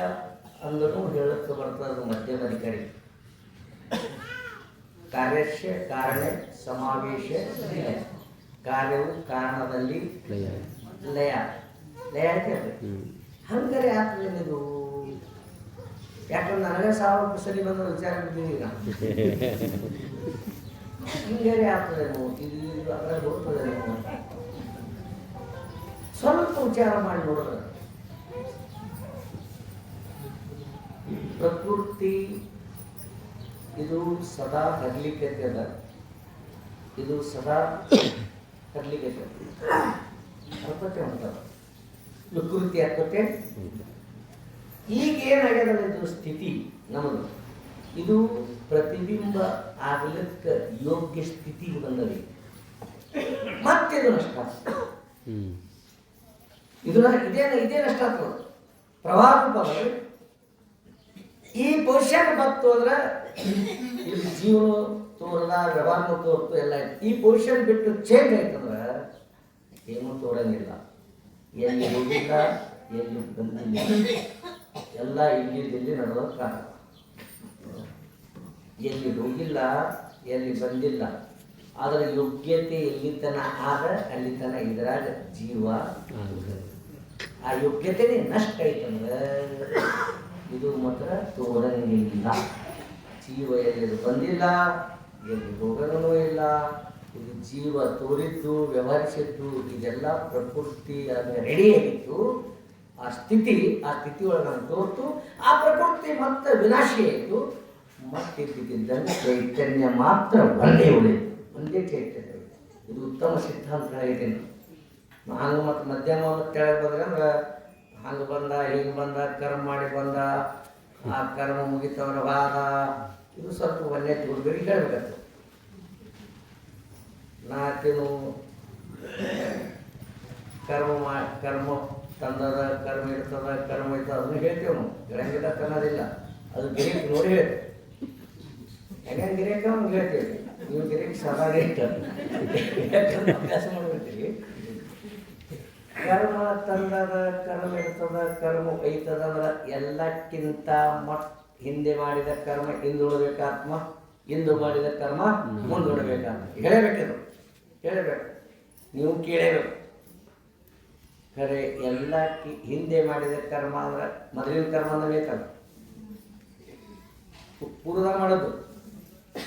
ಅಂದ್ರೂ ಹೇಳಕ್ಕೆ ಬರ್ತದೆ ಮಧ್ಯಮಧಿಕಾರಿ. ಕಾರ್ಯಸ್ಯ ಕಾರಣ ಸಮಾವೇಶ ಲಯ. ಕಾರ್ಯವು ಕಾರಣದಲ್ಲಿ ಲಯ ಲಯ ಲಯ ಆಗ್ತದೆ. ಹಂಗಾರೆ ಆಗ್ತದೇನಿದು? ಯಾಕಂದ್ರೆ ನನಗೆ 1000 ಸರಿ ಬಂದ ವಿಚಾರ ಬಿಟ್ಟಿದ್ದೀವಿ ನಾವು. ಹಿಂಗಾರೆ ಆಗ್ತದೇನೋ, ಇದು ಅದ್ರಾಗ ಹೋಗ್ತದೇನೋ, ಸ್ವಲ್ಪ ವಿಚಾರ ಮಾಡಿ ನೋಡಿದ್ರೆ ಪ್ರಕೃತಿ ಇದು ಸದಾ ಹರ್ಲಿಕ್ಕೆ ಅದ, ಇದು ಸದಾ ಹರ್ಲಿಕ್ಕೆ ಅರ್ಪತೆ ಉಂಟದ, ಪ್ರಕೃತಿ ಅರ್ಪತೆ. ಈಗ ಏನಾಗ್ಯದಲ್ಲ ಇದು ಸ್ಥಿತಿ ನಮ್ಮದು, ಇದು ಪ್ರತಿಬಿಂಬ ಆಗ್ಲಿಕ್ಕೆ ಯೋಗ್ಯ ಸ್ಥಿತಿಗೆ ಬಂದದೆ. ಮತ್ತಿದು ನಷ್ಟ, ಇದೇ ನಷ್ಟ ಆಗ್ತದೆ. ಪ್ರವಾಹ ರೂಪದಲ್ಲಿ ಈ ಪೋಷಣ ಬಂತು ಅಂದ್ರೆ ಇಲ್ಲಿ ಜೀವನ ತೋರದ ವ್ಯವಹಾರ ತೋರ್ತು ಎಲ್ಲ ಆಯ್ತು. ಈ ಪೊಸಿಷನ್ ಬಿಟ್ಟು ಚೇಂಜ್ ಆಯ್ತಂದ್ರೆ ಏನೂ ತೋರಂಗಿಲ್ಲ, ಎಲ್ಲಿ ಹೋಗಿಲ್ಲ, ಎಲ್ಲಿ ಬಂದಿಲ್ಲ, ಎಲ್ಲ ಇಲ್ಲಿ ನಡೆದ ಕಾರಣ. ಎಲ್ಲಿ ಹೋಗಿಲ್ಲ, ಎಲ್ಲಿ ಬಂದಿಲ್ಲ, ಅದರ ಯೋಗ್ಯತೆ ಎಲ್ಲಿ ತನ ಆದ ಅಲ್ಲಿ ತನ ಇದ್ರಾಗ ಜೀವ. ಆ ಯೋಗ್ಯತೆನೇ ನಷ್ಟ ಐತಂದ್ರೆ ಇದು ಮಾತ್ರ ತೋರಂಗಿಲ್ಲ. ಜೀವ ಎಲ್ಲಿ ಬಂದಿಲ್ಲ, ಎಲ್ಲಿ ಹೋಗನೂ ಇಲ್ಲ. ಇದು ಜೀವ ತೋರಿದ್ದು, ವ್ಯವಹರಿಸಿದ್ದು, ಇದೆಲ್ಲ ಪ್ರಕೃತಿ ರೆಡಿ ಆಗಿತ್ತು. ಆ ಸ್ಥಿತಿ ಒಳಗೆ ತೋರ್ತು. ಆ ಪ್ರಕೃತಿ ಮತ್ತೆ ವಿನಾಶಿ ಆಯಿತು. ಮತ್ತೆ ಇದ್ದಕ್ಕಿದ್ದಂಗೆ ಚೈತನ್ಯ ಮಾತ್ರ ಒಂದೇ ಉಳಿಯಿತು, ಒಂದೇ ಚೈತನ್ಯ. ಇದು ಉತ್ತಮ ಸಿದ್ಧಾಂತ ಹೇಳಿದ್ದೇನೆ. ಹಂಗೆ ಮತ್ತು ಮಧ್ಯಮ ಕೆಳಗೆ ಬಂದ್ರೆ ಹಂಗೆ ಬಂದ, ಹಿಂಗೆ ಬಂದ, ಕರ್ಮ ಮಾಡಿ ಬಂದ, ಆ ಕರ್ಮ ಮುಗಿತವರ ವಾದ, ಇದು ಸ್ವಲ್ಪ ಒಳ್ಳೆ ಹುಡುಗರಿಗೆ ಹೇಳ್ಬೇಕಾಗ್ತದೆ. ನಾಲ್ಕೇನು ಕರ್ಮ ತಂದದ, ಕರ್ಮ ಇರ್ತದ, ಕರ್ಮ ಇರ್ತದ, ಅದನ್ನು ಹೇಳ್ತೇವೆ ನಾವು. ಹೇಳಂಗಿಲ್ಲ ಅನ್ನೋದಿಲ್ಲ, ಅದು ಗಿರಿಕ್ ನೋಡಿ ಹೇಳಿ. ಹೆಂಗೆ ಗಿರಿಕ ಅವ್ನು ಹೇಳ್ತೀವಿ, ನೀವು ಗಿರಿಕ್ ಸದಾ ಅಭ್ಯಾಸ ಮಾಡ್ಬಿಡ್ತೀವಿ. ಕರ್ಮ ತಂದದ, ಕರ್ಮ ಇರ್ತದ, ಕರ್ಮ ಐತದ ಅಂದ್ರೆ ಎಲ್ಲಕ್ಕಿಂತ ಹಿಂದೆ ಮಾಡಿದ ಕರ್ಮ ಹಿಂದುಳಬೇಕಾತ್ಮ, ಇಂದು ಮಾಡಿದ ಕರ್ಮ ಮುಂದೂಡಬೇಕಾತ್ಮ. ಹೇಳಬೇಕಿದ್ರು, ಹೇಳಬೇಕು, ನೀವು ಕೇಳಬೇಕು. ಖರೆ ಎಲ್ಲ ಹಿಂದೆ ಮಾಡಿದ ಕರ್ಮ ಅಂದ್ರೆ ಮೊದಲಿನ ಕರ್ಮ ಅಂದ್ರೆ ಬೇಕಲ್ಲ, ಪೂರ್ವದಾಗ ಮಾಡೋದು.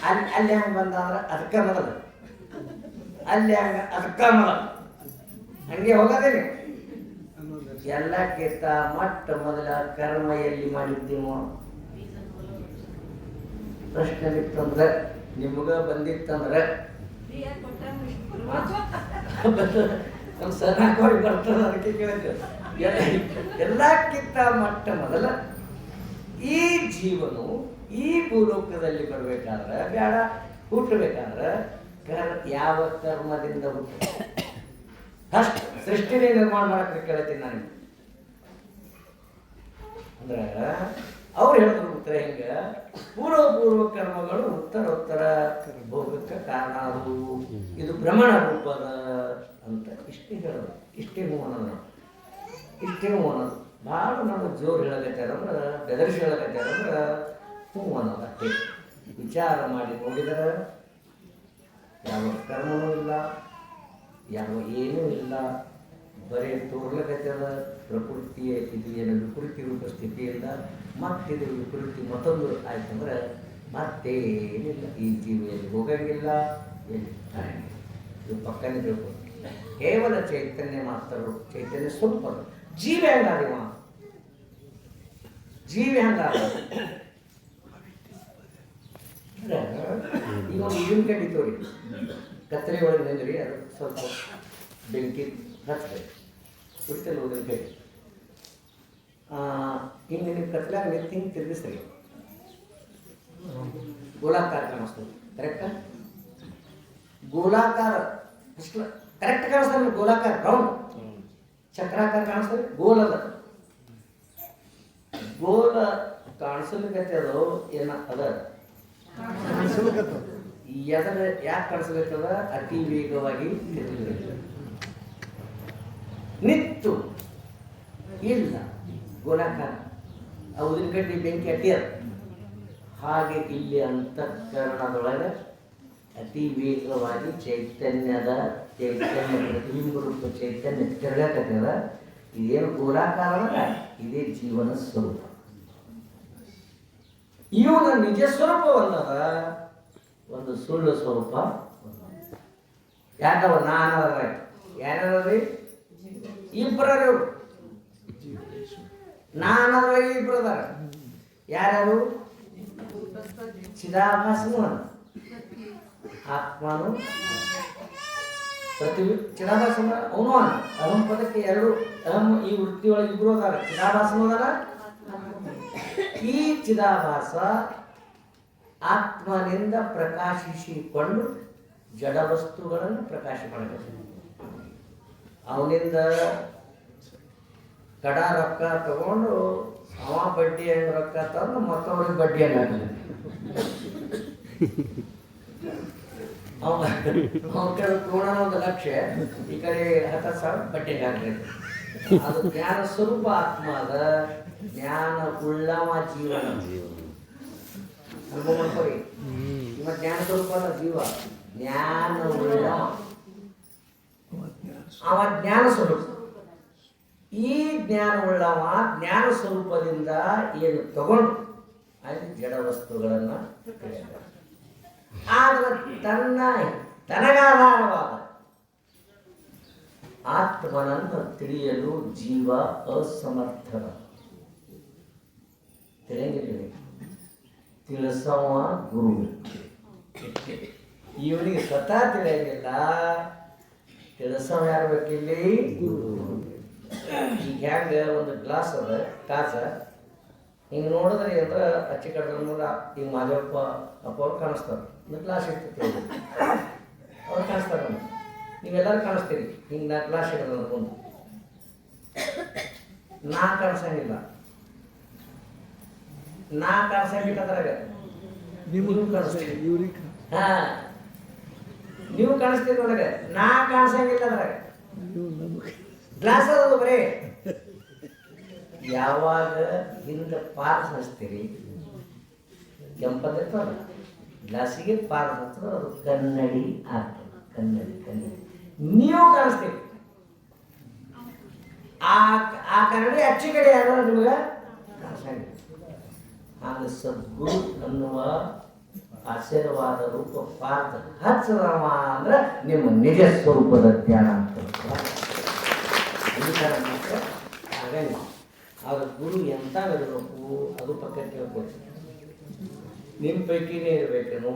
ಅಲ್ಲಿ ಹಂಗೆ ಬಂದ ಅಂದ್ರೆ ಅದಕ್ಕೆ ಮೊದಲ, ಅಲ್ಲಿ ಹಂಗೆ ಅದಕ್ಕೆ ಮೊದಲ, ಹಂಗೆ ಹೋಗೋದೇನೆ. ಎಲ್ಲಕ್ಕಿಂತ ಮೊದಲ ಕರ್ಮ ಎಲ್ಲಿ ಮಾಡಿದ್ದೀವೋ ಪ್ರಶ್ನೆ ಬಿತ್ತಂದ್ರೆ, ನಿಮ್ಗ ಬಂದಿತ್ತಂದ್ರೆ ನಮ್ಮ ಸನಾಕೋಡಿ ಬರ್ತದೆ. ಅದಕ್ಕೆ ಕೇಳಿದ್ರು, ಎಲ್ಲಕ್ಕಿಂತ ಮೊದಲ ಈ ಜೀವನು ಈ ಭೂಲೋಕದಲ್ಲಿ ಬರಬೇಕಾದ್ರೆ, ಬೇಡ ಹುಟ್ಟಬೇಕಾದ್ರೆ ಯಾವ ಕರ್ಮದಿಂದ ಹುಟ್ಟ ಅಷ್ಟು ಸೃಷ್ಟಿನೇ ನಿರ್ಮಾಣ ಮಾಡಕ್ಕೆ ಕೇಳ್ತೀನಿ ನಾನು. ಅಂದ್ರೆ ಅವ್ರು ಹೇಳಿದ್ರು ಉತ್ತರ ಹಿಂಗ, ಪೂರ್ವ ಕರ್ಮಗಳು ಉತ್ತರ ಭೋಗಕ್ಕೆ ಕಾರಣ ಅದು, ಇದು ಭ್ರಮಣ ರೂಪದ ಅಂತ ಇಷ್ಟೇ ಹೇಳೋದು. ಇಷ್ಟೇ ಅನ್ನೋದು ಭಾಳ ನಮಗೆ ಜೋರು ಹೇಳಕತ್ತಾರಂದ್ರೆ ಬೆದರಿಸಿ ಹೇಳಕತ್ತಾರಂದ್ರೆ ಹ್ಞೂ ಅನ್ನೋದು ಅಷ್ಟೇ. ವಿಚಾರ ಮಾಡಿ ನೋಡಿದರೆ ಯಾವ ಕರ್ಮವೂ ಇಲ್ಲ, ಯಾವ ಏನೂ ಇಲ್ಲ, ಬರೀ ತೋರ್ಲಕತ್ತದ ಪ್ರಕೃತಿಯ ಇದು ಏನು ವಿಕೃತಿ ರೂಪ ಸ್ಥಿತಿಯಿಂದ ಮತ್ತಿದು ವಿಕೃತಿ ಮತ್ತೊಂದು ಆಯ್ತಂದ್ರೆ ಮತ್ತೇನಿಲ್ಲ. ಈ ಜೀವ ಎಲ್ಲಿ ಹೋಗಂಗಿಲ್ಲ, ಎಲ್ಲಿ ಬರಂಗಿಲ್ಲ. ಇದು ಪಕ್ಕನೇ ಬೇಕು. ಕೇವಲ ಚೈತನ್ಯ ಮಾತ್ರ, ಚೈತನ್ಯ ಸ್ವಲ್ಪ. ಜೀವ ಹೆಂಗಾದಿವ? ಜೀವ ಹೆಂಗಾದ? ಈಗ ಒಂದು ಇದನ್ನ ಕಡಿತೋರಿ, ಕತ್ತಲೆ ಒಳಗೆ ನಿಂದ್ರಿ, ಅದು ಸ್ವಲ್ಪ ಬೆಂಕಿ ಹಚ್ಬೇಕು, ಉಳಿತಲ್ಲ ಉದಿನ ಕಡಿ. ಹಿಂಗೆ ನೀವು ಕತ್ಲಾಗ ನಿಂತು ಹಿಂಗೆ ತಿರುಗಿಸ್ರಿ, ಗೋಲಾಕಾರ ಕಾಣಿಸ್ತದೆ. ಕರೆಕ್ಟಾ? ಗೋಲಾಕಾರ ಅಷ್ಟು ಕರೆಕ್ಟ್ ಕಾಣಿಸ್ತದೆ. ಗೋಲಾಕಾರ ರೌಂಡ್, ಚಕ್ರಾಕಾರ ಕಾಣಿಸ್ತದೆ, ಗೋಲ್ ಅದ. ಗೋಲ ಕಾಣಿಸ್ಲಿಕ್ಕೆ ಅದು ಏನ ಅದ ಎದರ ಯಾಕೆ ಕಾಣಿಸ್ಬೇಕದ? ಅತಿ ವೇಗವಾಗಿ ತಿರುಗಬೇಕು. ನಿತ್ತು ಇಲ್ಲ ಗೋಲಾಕಾರ, ಉದಿನ ಕಡ್ಡಿ ಬೆಂಕಿ ಅಟ್ಟಿಯದ ಹಾಗೆ. ಇಲ್ಲಿ ಅಂತಃಕರಣದೊಳಗೆ ಅತಿ ವೇಗವಾಗಿ ಚೈತನ್ಯ ಪ್ರತಿಬಿಂಬ ರೂಪ ಚೈತನ್ಯ ತಿರುಗಕತ್ತದ. ಇದೇನು ಗೋಲಾಕಾರದ ಇದೇ ಜೀವನ ಸ್ವರೂಪ. ಇವನ ನಿಜ ಸ್ವರೂಪವಲ್ಲದ ಒಂದು ಸುಳ್ಳು ಸ್ವರೂಪ. ಯಾಕವ ನಾನದ ಯಾರ್ಯಾರ್ರಿ? ಇಬ್ಬರರು ನಾನದ್ರಾಗ ಇಬ್ಬರು ಅದಾರ. ಯಾರ್ಯಾರು? ಚಿದಾಭಾಸನು ಆತ್ಮನು ಚಿದಾಭಾಸನ ಅವನು ಅಹಂ ಪದಕ್ಕೆ ಎರಡು ಅಹಂ ಈ ವೃತ್ತಿಯೊಳಗೆ ಇಬ್ಬರು ಅದಾರ. ಚಿದಾಭಾಸನು ಅದಾರ. ಈ ಚಿದಾಭಾಸ ಆತ್ಮನಿಂದ ಪ್ರಕಾಶಿಸಿಕೊಂಡು ಜಡ ವಸ್ತುಗಳನ್ನು ಪ್ರಕಾಶ ಮಾಡಬೇಕು. ಅವನಿಂದ ಕಡ ರೊಕ್ಕ ತಗೊಂಡು ಅವ ಬಡ್ಡಿ ಹೆಂಗೆ ರೊಕ್ಕ ತಂದು ಮತ್ತೊಬ್ಬರಿಗೆ ಬಡ್ಡಿ ಹೆಂಗೆ ಹಾಕಲಿ. ಅವನ ಕಡೆ ತೋಣ ಒಂದು ಲಕ್ಷ, ಈ ಕಡೆ 10,000 ಬಡ್ಡಿಗೆ ಹಾಕಲಿ. ಅದು ಜ್ಞಾನ ಸ್ವರೂಪ ಆತ್ಮ ಅದ. ಜ್ಞಾನ ಉಳ್ಳವ ಜೀವನ ಅನುಭವ ಮಾಡ್ಕೋರಿ. ನಿಮ್ಮ ಜ್ಞಾನ ಸ್ವರೂಪ ಅಲ್ಲ ಜೀವ, ಜ್ಞಾನ ಉಳ್ಳವ ಅವ ಜ್ಞಾನ ಸ್ವರೂಪ. ಈ ಜ್ಞಾನ ಉಳ್ಳವ ಜ್ಞಾನ ಸ್ವರೂಪದಿಂದ ಏನು ತಗೊಂಡು ಅಲ್ಲಿ ಜಡ ವಸ್ತುಗಳನ್ನು ಆದ್ರೆ ತನಗಾಧಾರವಾದ ಆತ್ಮನನ್ನು ತಿಳಿಯಲು ಜೀವ ಅಸಮರ್ಥನ. ತಿಳಿಯಂಗಿಲ್ಲ, ತಿಳಿಸವ ಗುರು. ಇವನಿಗೆ ಸ್ವತಃ ತಿಳಿಯಂಗಿಲ್ಲ, ತಿಳಿಸವ ಯಾರು ಬೇಕಿಲ್ಲಿ? ಗುರು. ಈಗ ಹ್ಯಾಂಗ ಒಂದು ಗ್ಲಾಸ್ ಅದ ಕಾಸ, ಹಿಂಗೆ ನೋಡಿದ್ರಿ ಅಂದ್ರೆ ಅಚ್ಚಿ ಕಡೆ ನೋಡ ಈಗ ಮಾದೇವಪ್ಪ ಅಪ್ಪ ಅವ್ರು ಕಾಣಿಸ್ತಾರೆ. ಒಂದು ಗ್ಲಾಸ್ ಇರ್ತೈತಿ, ಅವ್ರು ಕಾಣಿಸ್ತಾರೆ. ನೀವೆಲ್ಲರೂ ಕಾಣಿಸ್ತೀರಿ. ಹಿಂಗೆ ನಾ ಗ್ಲಾಸ್ ಇಡೋದು ಮುಂದೆ ನಾ ಕಾಣಿಸಂಗಿಲ್ಲ. ನಾ ಕಾಣಿಸಂಗಿಲ್ಲ ಅದ್ರಾಗ ನೀವು ಕಾಣಿಸ್ತೀರಿ. ಹಾ, ನೀವು ಕಾಣಿಸ್ತೀರಿ ನೋಡಗ, ನಾ ಕಾಣಿಸಂಗಿಲ್ಲ ಅದ್ರಾಗ. ಗ್ಲಾಸ್ ಅದು ಬರೇ ಯಾವಾಗ ಹಿಂದೆ ಪಾರ್ಸ್ ಹಚ್ತೀರಿ, ಕೆಂಪದಿರ್ತದ ಗ್ಲಾಸಿಗೆ ಪಾರ್ಸ್ ಹಚ್ಚದ ಅದು ಕನ್ನಡಿ ಆಗ್ತದೆ. ಕನ್ನಡಿ ನೀವು ಕಾಣಿಸ್ತೀರಿ. ಆ ಕನ್ನಡಿ ಅಚ್ಚಿ ಕಡೆ ಯಾರು ನಿಮಗೆ ಕಾಣಿಸಂಗಿಲ್ಲ. ಹಾಗೆ ಸದ್ಗುರು ಅನ್ನುವ ಆಶೀರ್ವಾದ ರೂಪ ಪಾರ್ಥ ಹಚ್ಚದವ ಅಂದ್ರೆ ನಿಮ್ಮ ನಿಜ ಸ್ವರೂಪದ ಜ್ಞಾನ ಅಂತ ಮಾತ್ರ ಹಾಗಲ್ಲ. ಆದ್ರೆ ಗುರು ಎಂತ ಇರಬೇಕು ಅದು ಪಕ್ಕಕ್ಕೆ ಹೇಳ್ಬೋದು. ನಿಮ್ಮ ಪೈಕಿನೇ ಇರ್ಬೇಕೇನು?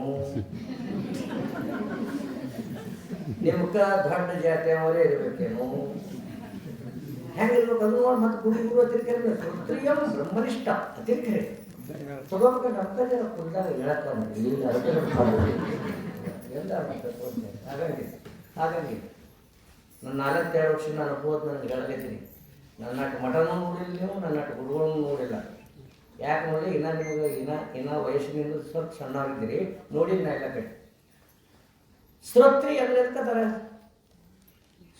ನಿಮ್ಗೆ ದೊಡ್ಡ ಜಾತಿ ಅವರೇ ಇರ್ಬೇಕೇನು? ಹೆಂಗಿರ್ಬೇಕು ಅದು ನೋಡಿ. ಮತ್ತೆ ಗುರು ತಿರ್ಕರಿ ಬ್ರಹ್ಮನಿಷ್ಠ ತಿರ್ಕರಿ ತಗೋಬೇಕು. ನಮ್ಮ ಜನ ಕುಂದಾಗ ಹೇಳಕ್ಕ ಹಾಗಾಗಿ ನನ್ನ 4-2 ವರ್ಷ ನಾನು ಅನುಭವದ ನನಗೆ ಹೇಳಕತ್ತೀನಿ. ನನ್ನ ಮಠನೂ ನೋಡಿಲ್ಲ ನೀವು, ನನ್ನ ಗುರುಗಳನ್ನು ನೋಡಿಲ್ಲ. ಯಾಕೆ ನೋಡಿ, ಇನ್ನ ನಿಮಗೆ ಇನ್ನ ವಯಸ್ಸಿನಿಂದ ಸ್ವಲ್ಪ ಸಣ್ಣವರಿದ್ದೀರಿ, ನೋಡಿಲ್ಲ ನಾ ಎಲ್ಲ ಕಡೆ. ಶ್ರೋತ್ರಿ ಎಲ್ಲಿ ಇರ್ತಾರೆ?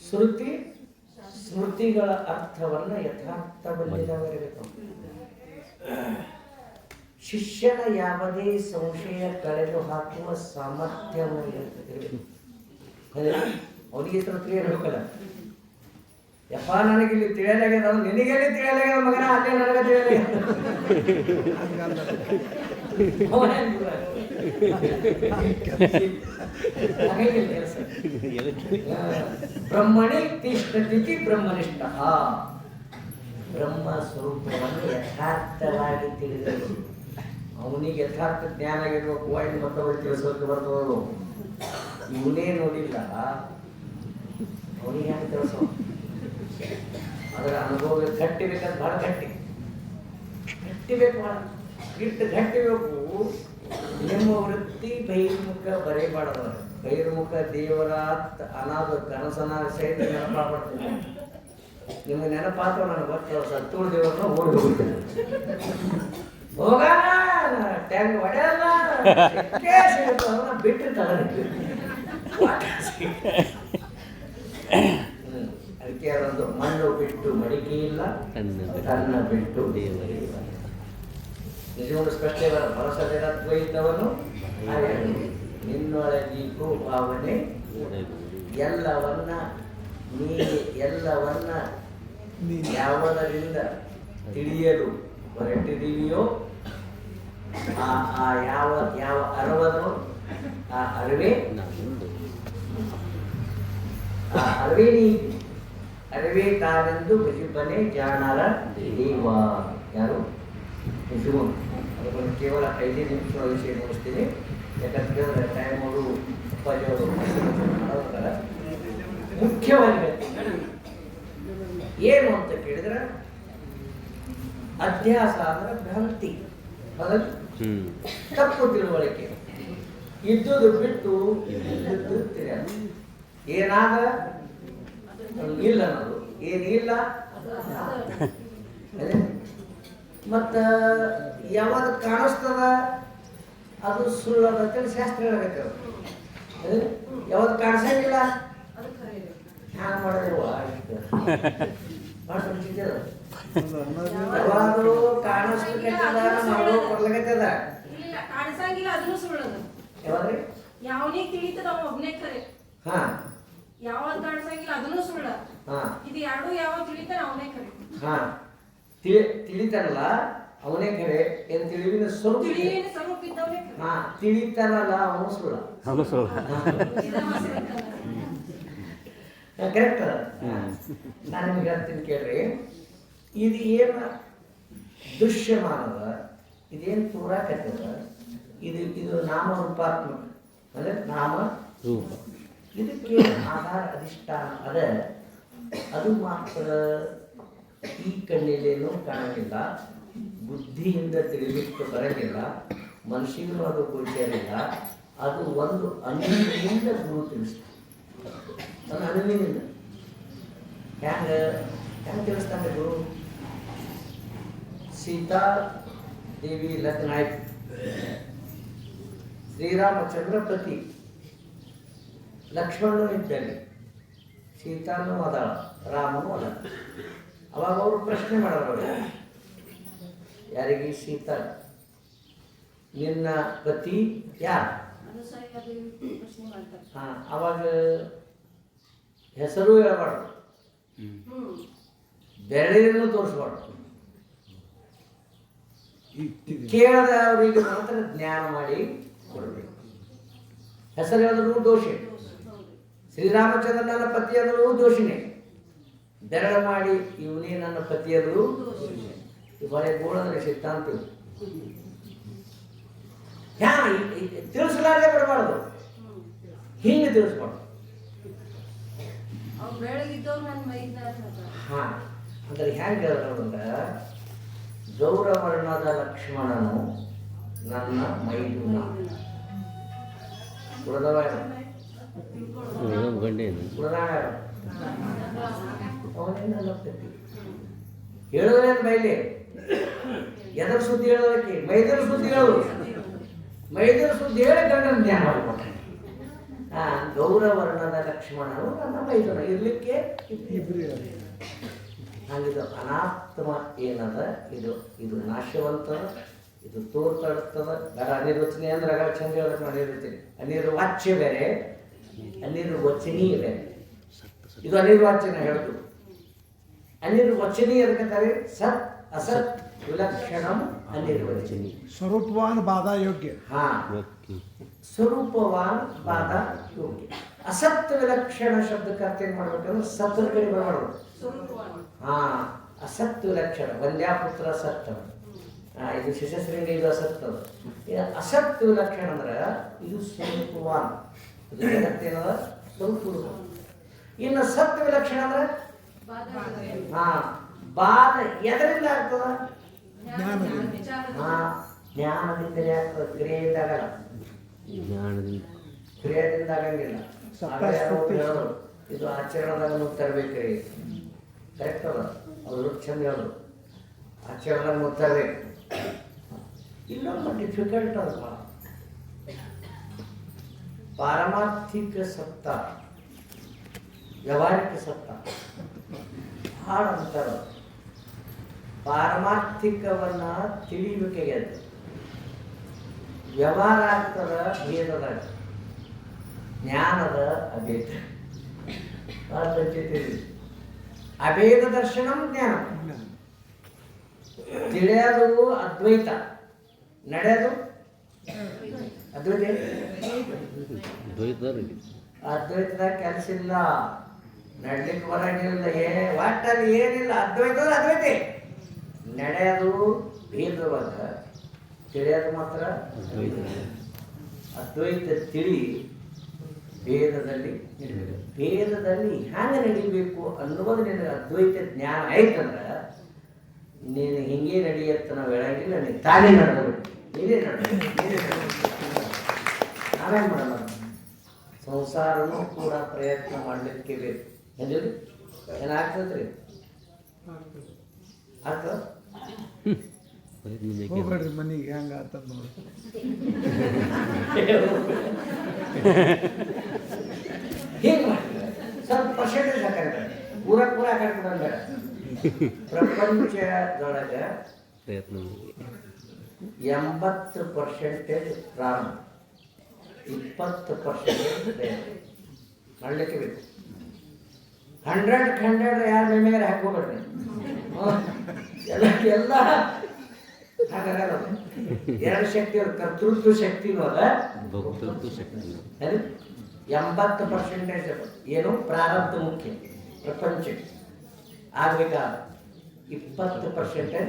ಶ್ರುತಿ ಸ್ಮೃತಿಗಳ ಅರ್ಥವನ್ನು ಯಥಾರ್ಥ ಬಲ್ಲಿದವರಿರಬೇಕು. ಶಿಷ್ಯನ ಯಾವುದೇ ಸಂಶಯ ಕಳೆದು ಹಾಕುವ ಸಾಮರ್ಥ್ಯವನ್ನು ಇರಬೇಕು. ಅವನಿಗೆ ಕ್ಲಿಯರ್ ಇರಬೇಕಲ್ಲ. ಯಪ್ಪ ನನಗಿಲ್ಲಿ ತಿಳಿಯಲಾಗ್ಯದ, ನಿನಗೆಲ್ಲಿ ತಿಳಿಯಲಾಗ್ಯದ ಮಗನ, ಅಲ್ಲೇ ನನಗೆ ತಿಳಿಯಲಾಗ್ಯದ. ಬ್ರಹ್ಮಣಿ ತಿಷ್ಠತಿ ಬ್ರಹ್ಮನಿಷ್ಠ. ಬ್ರಹ್ಮ ಸ್ವರೂಪವನ್ನು ಯಥಾರ್ಥವಾಗಿ ತಿಳಿದರು. ಅವನಿಗೆ ಯಥಾರ್ಥ ಜ್ಞಾನ ಆಗಿರ್ಬೇಕು, ವಾಯು ಮತ್ತೊಬ್ಬರು ತಿಳಿಸೋಕೆ ಬರ್ತವರು. ಇವನೇ ನೋಡಿಲ್ಲ, ಅವನಿಗೆ ಹೆಂಗೆ ತಿಳಿಸೋ? ಅದರ ಅನುಭವ ಗಟ್ಟಿ ಬೇಕಾದ ಭಾಳ ಗಟ್ಟಿ ಬೇಕು, ಭಾಳ ಇಟ್ಟು ಗಟ್ಟಿ ಬೇಕು. ನಿಮ್ಮ ವೃತ್ತಿ ಬಹಿರ್ಮುಖ ಬರೀಬಾರ್ದು. ಬಹಿರ್ಮುಖ ದೇವರ ಅನಾದ ಕನಸನ ಸಹಿತ ನೆನಪಾಗ್ಬಿಡ್ತೀನಿ. ನಿಮ್ಗೆ ನೆನಪಾತ್ರ ನನಗೆ ಗೊತ್ತಲ್ಲ, ಸತ್ತೂರು ದೇವರನ್ನ ಓಡಿ ಹೋಗ್ತೀನಿ. ಹೋಗೋಣ ಟ್ಯಾಂಕ್ ಹೊಡೆಯಲ್ಲ ಬಿಟ್ಟು ತಗೊಂಡಿದ್ವಿ. ಅದಕ್ಕೆ ಅದೊಂದು ಮಣ್ಣು ಬಿಟ್ಟು ಮಡಿಕೆ ಇಲ್ಲ, ತನ್ನ ಬಿಟ್ಟು ದೇವರಿಲ್ಲ. ನಿಜವಾದ ಸ್ಪಷ್ಟ ಭರಸದಿರತ್ವ ಇದ್ದವನು ನಿನ್ನೊಳಗಿಗೂ ಭಾವನೆ ಎಲ್ಲವನ್ನ ಯಾವುದರಿಂದ ತಿಳಿಯಲು ಹೊರಟಿದೀವಿಯೋ ಆ ಯಾವ ಅರಿವನು ಆ ಅರಿವೇ ಅರಿವೇ ತಾನೆಂದು ಭಜಿಪನೆ ಜಾಣರ ದೇವ. ಯಾರು? ಶಿವನು. ಅದನ್ನು ಕೇವಲ 5 ನಿಮಿಷ ವಿಷಯ ಮುಗಿಸ್ತೀನಿ. ಯಾಕಂದ್ರೆ ಟೈಮ್ ಅವರು ಉಪಾಧಿಯವರು ಮುಖ್ಯವಾಗಿ ಏನು ಅಂತ ಕೇಳಿದ್ರೆ, ಅಧ್ಯಾಸ ಅಂದ್ರೆ ಭ್ರಾಂತಿ, ತಪ್ಪು ತಿಳುವಳಿಕೆ. ಇದ್ದುದು ಬಿಟ್ಟು ಇದ್ದದ್ದು ತಿಳಿಯೋದು. ಏನಾದ ಇಲ್ಲ ಅನ್ನೋದು, ಏನಿಲ್ಲ ಮತ್ತ ಯಾವಾಗ ಕಾಣಿಸ್ತದ ಅದು ಸುಳ್ಳದ ಅಂತೇಳಿ ಶಾಸ್ತ್ರ ಹೇಳಬೇಕು. ಯಾವಾಗ ಕಾಣಿಸಂಗಿಲ್ಲ ಹ್ಯಾಂಗ ಮಾಡಿದ್ರು ಯಾವಾಗಲೂ ಕಾಣಿಸ್ಲಿಕ್ಕದ ಮಾಡೋ ಕೊಡ್ಲಿಕ್ಕದ. ಕಾಣಿಸಂಗಿಲ್ಲ ಅದನ್ನು ಸುಳ್ಳದ. ಯಾವಾಗ್ರಿ ಯಾವನಿಗೆ ತಿಳಿತದ ಅವ ಒಬ್ನೇ ಖರೆ. ಹಾ, ಯಾವಾಗ ಕಾಣಿಸಂಗಿಲ್ಲ ಅದನ್ನು ಸುಳ್ಳ. ಇದು ಎರಡು ಯಾವಾಗ ತಿಳಿತಾನ ಅವನೇ ಖರೆ. ಹಾ, ತಿಳಿತಾನಲ್ಲ ಅವನೇ ಖರೆ. ಏನು ತಿಳಿವಿನ ಸ್ವರೂಪ ಇದ್ದವನೇ. ಹಾ, ತಿಳಿತಾನಲ್ಲ ಅವನು ಸುಳ್ಳ. ಕರೆಕ್ಟ್. ನಾನು ನಿಮ್ಗೆ ಹೇಳ್ತೀನಿ ಕೇಳ್ರಿ. ಇದು ಏನು ದೃಶ್ಯಮಾನದ, ಇದೇನು ತೋರಾಕತ್ತದ, ಇದು ನಾಮರೂಪಾತ್ಮಕ ಅಂದ್ರೆ ನಾಮ ರೂಪ. ಇದಕ್ಕೆ ಆಧಾರ ಅಧಿಷ್ಠಾನ ಅದ. ಅದು ಮಾತ್ರ ಈ ಕಣ್ಣಿಲೇನೂ ಕಾಣಲಿಲ್ಲ, ಬುದ್ಧಿಯಿಂದ ತಿಳಿಲಿಕ್ಕೆ ಬರಲಿಲ್ಲ, ಮನುಷ್ಯನೂ ಅದು ಗೋಚರಿಲ್ಲ. ಅದು ಒಂದು ಅನುವಿನಿಂದ ಗುರು ತಿಳಿಸ್ತಾರೆ. ಒಂದು ಅನುವಿನಿಂದ ಹೆಂಗೆ ತಿಳಿಸ್ತಾನೆ ಗುರು? ಸೀತಾ ದೇವಿ ಲಗ್ನ ಆಯ್ತು, ಶ್ರೀರಾಮಚಂದ್ರ ಪತಿ, ಲಕ್ಷ್ಮಣನು ಇದ್ದಲ್ಲಿ, ಸೀತಾನು ಅದಾಳ, ರಾಮನು ಅದ. ಅವಾಗ ಅವರು ಪ್ರಶ್ನೆ ಮಾಡೋರು, ಯಾರಿಗೆ? ಸೀತಾ, ನಿನ್ನ ಪತಿ ಯಾರು? ಅವಾಗ ಹೆಸರು ಹೇಳಬಾರ್ದು, ಬೆರಳಿನೂ ತೋರಿಸ್ಬಾರ್ದು. ಕೇಳದ ಅವರಿಗೆ ಮಾತ್ರ ಜ್ಞಾನ ಮಾಡಿ ಕೊಡಬೇಕು. ಹೆಸರು ಹೇಳಿದ್ರು ದೋಷಿ. ಶ್ರೀರಾಮಚಂದ್ರ ನನ್ನ ಪತಿ ಅಂದರೂ ದೋಷಿನೇ. ಬೆರಳು ಮಾಡಿ ಇವನೇ ನನ್ನ ಪತಿ ಅಂದರೂ ಬರೀ ಗೋಳಂದ್ರೆ ಸಿದ್ಧಾಂತ. ತಿಳಿಸಲಾರದೆ ಬಿಡಬಾರ್ದು, ಹಿಂಗೆ ತಿಳಿಸ್ಬಾರ್ದು. ಹಾ, ಅಂದ್ರೆ ಹೆಂಗೆ ಹೇಳ್ತಾರಂದ್ರೆ, ಗೌರವರ್ಣದ ಲಕ್ಷ್ಮಣನು ನನ್ನ ಮೈದುನ. ಉಳಿದವ ಹೇಳೋದೇನು ಬೈಲಿ? ಎದರ ಸುದ್ದಿ ಹೇಳೋದಕ್ಕೆ? ಮೈದರ ಸುದ್ದಿ ಹೇಳು. ಮೈದರ ಸುದ್ದಿ ಹೇಳಿ ಗಂಡನ ಜ್ಞಾನ ಮಾಡಿಕೊಟ್ಟೆ. ಗೌರವರ್ಣದ ಲಕ್ಷ್ಮಣನು ನನ್ನ ಮೈದುನ ಇರ್ಲಿಕ್ಕೆ ಇಬ್ರು ಹಾಗಿದು ಅನಾತ್ಮ ಏನದ ಇದು ಇದು ನಾಶವಂತದ ಇದು ತೋರ್ತಾಡ್ತದ ಬೇಡ ಅನಿರ್ವಚನೆ ಅಂದ್ರೆ ಆಗ ಚಂದ ಹೇಳಕ್ಕೆ ನಾನು ಹೇಳಿರ್ತೀನಿ ಅನಿರ್ವಾಚ್ಯ ಬೇರೆ ಅನಿರ್ವಚನೀಯ ಬೇರೆ ಇದು ಅನಿರ್ವಾಚ್ಯನ ಹೇಳುದು ಅನಿರ್ವಚನೀಯ ಅದಕ್ಕೆ ಸತ್ ಅಸತ್ ವಿಲಕ್ಷಣಂ ಅನಿರ್ವಚನೀಯ ಸ್ವರೂಪವಾನ್ ಬಾಧಾ ಯೋಗ್ಯ ಹಾ ಸ್ವರೂಪವಾನ್ ಬಾಧ ಯೋಗ್ಯ ಅಸತ್ ವಿಲಕ್ಷಣ ಶಬ್ದಕ್ಕೆ ಅರ್ಥ ಏನ್ ಮಾಡ್ಬೇಕಂದ್ರೆ ಸತ್ತರ ಕಡೆ ಬರಬಾರ್ದು ಹಾ ಅಸತ್ ವಿಲಕ್ಷಣ ವಂದ್ಯಾಪುತ್ರ ಸತ್ ಇದು ಶಿಶಸ್ತ್ರೀಂಗ ಇದು ಅಸತ್ ಅದು ಅಸತ್ ವಿಲಕ್ಷಣ ಅಂದ್ರೆ ಇದು ಸ್ವರೂಪವಾನ್ ಇದು ಜಗತ್ತೇನದ ಸ್ವರೂಪ ಇನ್ನು ಸತ್ ವಿಲಕ್ಷಣ ಅಂದ್ರೆ ಹಾ ಬಾಧ ಎದರಿಂದ ಆಗ್ತದ ಹಾ ಜ್ಞಾನದಿಂದಲೇ ಆಗ್ತದೆ ಕ್ರಿಯೆಯಿಂದ ಆಗಲ್ಲ ಕ್ರಿಯೆಯಿಂದ ಆಗಂಗಿಲ್ಲ ಇದು ಆಚರಣೆದಾಗ ತರಬೇಕ್ರಿ ಕರೆಕ್ಟ್ ಅದ ಅವರು ಚಂದ ಹೇಳೋದು ಆಚರಣೆದಾಗ ತರಬೇಕು ಇನ್ನೊಂದು ಡಿಫಿಕಲ್ಟ್ ಅದ ಪಾರಮಾರ್ಥಿಕ ಸತ್ತ ವ್ಯವಹಾರಿಕ ಸತ್ತ ಭಾಳ ಅಂತಾರ ಪಾರಮಾರ್ಥಿಕವನ್ನ ತಿಳಿಯುವಿಕೆಗೆ ಅದು ವ್ಯವಹಾರ ಆಗ್ತದ ಭೇದದಾಗ ಜ್ಞಾನದ ಅಭೇದ ಭಾಳ ತಿಳಿಸಿ ಅಭೇದ ದರ್ಶನಂ ಜ್ಞಾನ ತಿಳಿಯೋದು ಅದ್ವೈತ ನಡೆಯೋದು ಅದ್ವೈತ ಅದ್ವೈತದಾಗ ಕೆಲಸ ಇಲ್ಲ ನಡ್ಲಿಕ್ಕೆ ಬರಂಗಿಲ್ಲ ಒಟ್ಟಲ್ಲಿ ಏನಿಲ್ಲ ಅದ್ವೈತ ಅದ್ವೈತೆ ನಡೆಯೋದು ಭೇದವಾಗ ತಿಳಿಯೋದು ಮಾತ್ರ ಅದ್ವೈತ ತಿಳಿ ಭೇದದಲ್ಲಿ ನಡಿಬೇಕು ಭೇದದಲ್ಲಿ ಹ್ಯಾಂಗೆ ನಡಿಬೇಕು ಅನ್ನೋದು ನಿನಗೆ ಅದ್ವೈತ ಜ್ಞಾನ ಆಯ್ತಂದ್ರೆ ನೀನು ಹಿಂಗೆ ನಡೆಯತ್ತ ನಾವು ಹೇಳಂಗಿಲ್ಲ ನೀನು ತಾನೇ ನಡೆದಬೇಕು ನೀನೇ ನಾವೇನು ಮಾಡಲ್ಲ ಸಂಸಾರನೂ ಕೂಡ ಪ್ರಯತ್ನ ಮಾಡಲಿಕ್ಕೆ ಬೇಕು ಏನಿಲ್ಲ ಏನಾಗ್ತದ್ರಿ ಆಗ್ತದ ಹೋಗ್ಬೇಡ್ರಿ ಮನೆಗೆ ಹೆಂಗ ಆಗ್ತದ ನೋಡಿ ಹೀಗೆ ಮಾಡ್ತಾರೆ ಸ್ವಲ್ಪ ಪರ್ಸೆಂಟೇಜ್ ಹಾಕಂತಾರೆ ಪೂರ ಹಾಕಂಡ್ಬೇಡ ಪ್ರಪಂಚದೊಳಗೆ 80% ಪ್ರಾರಂಭ 20% ಮಾಡಲಿಕ್ಕೆ ಬೇಕು 100 ಯಾರ ಮೇಲೆ ಹಾಕೋಬೇಡ್ರಿ ಎಲ್ಲ ಹಾಗಾಗಲ್ಲ ಎರಡು ಶಕ್ತಿ ಅದ ಕರ್ತೃತ್ವ ಶಕ್ತಿನೂ ಅದ 80% ಏನು ಪ್ರಾರಬ್ಧ ಮುಖ್ಯ ಪ್ರಪಂಚಕ್ಕೆ ಆಗ್ಬೇಕಾದ 20%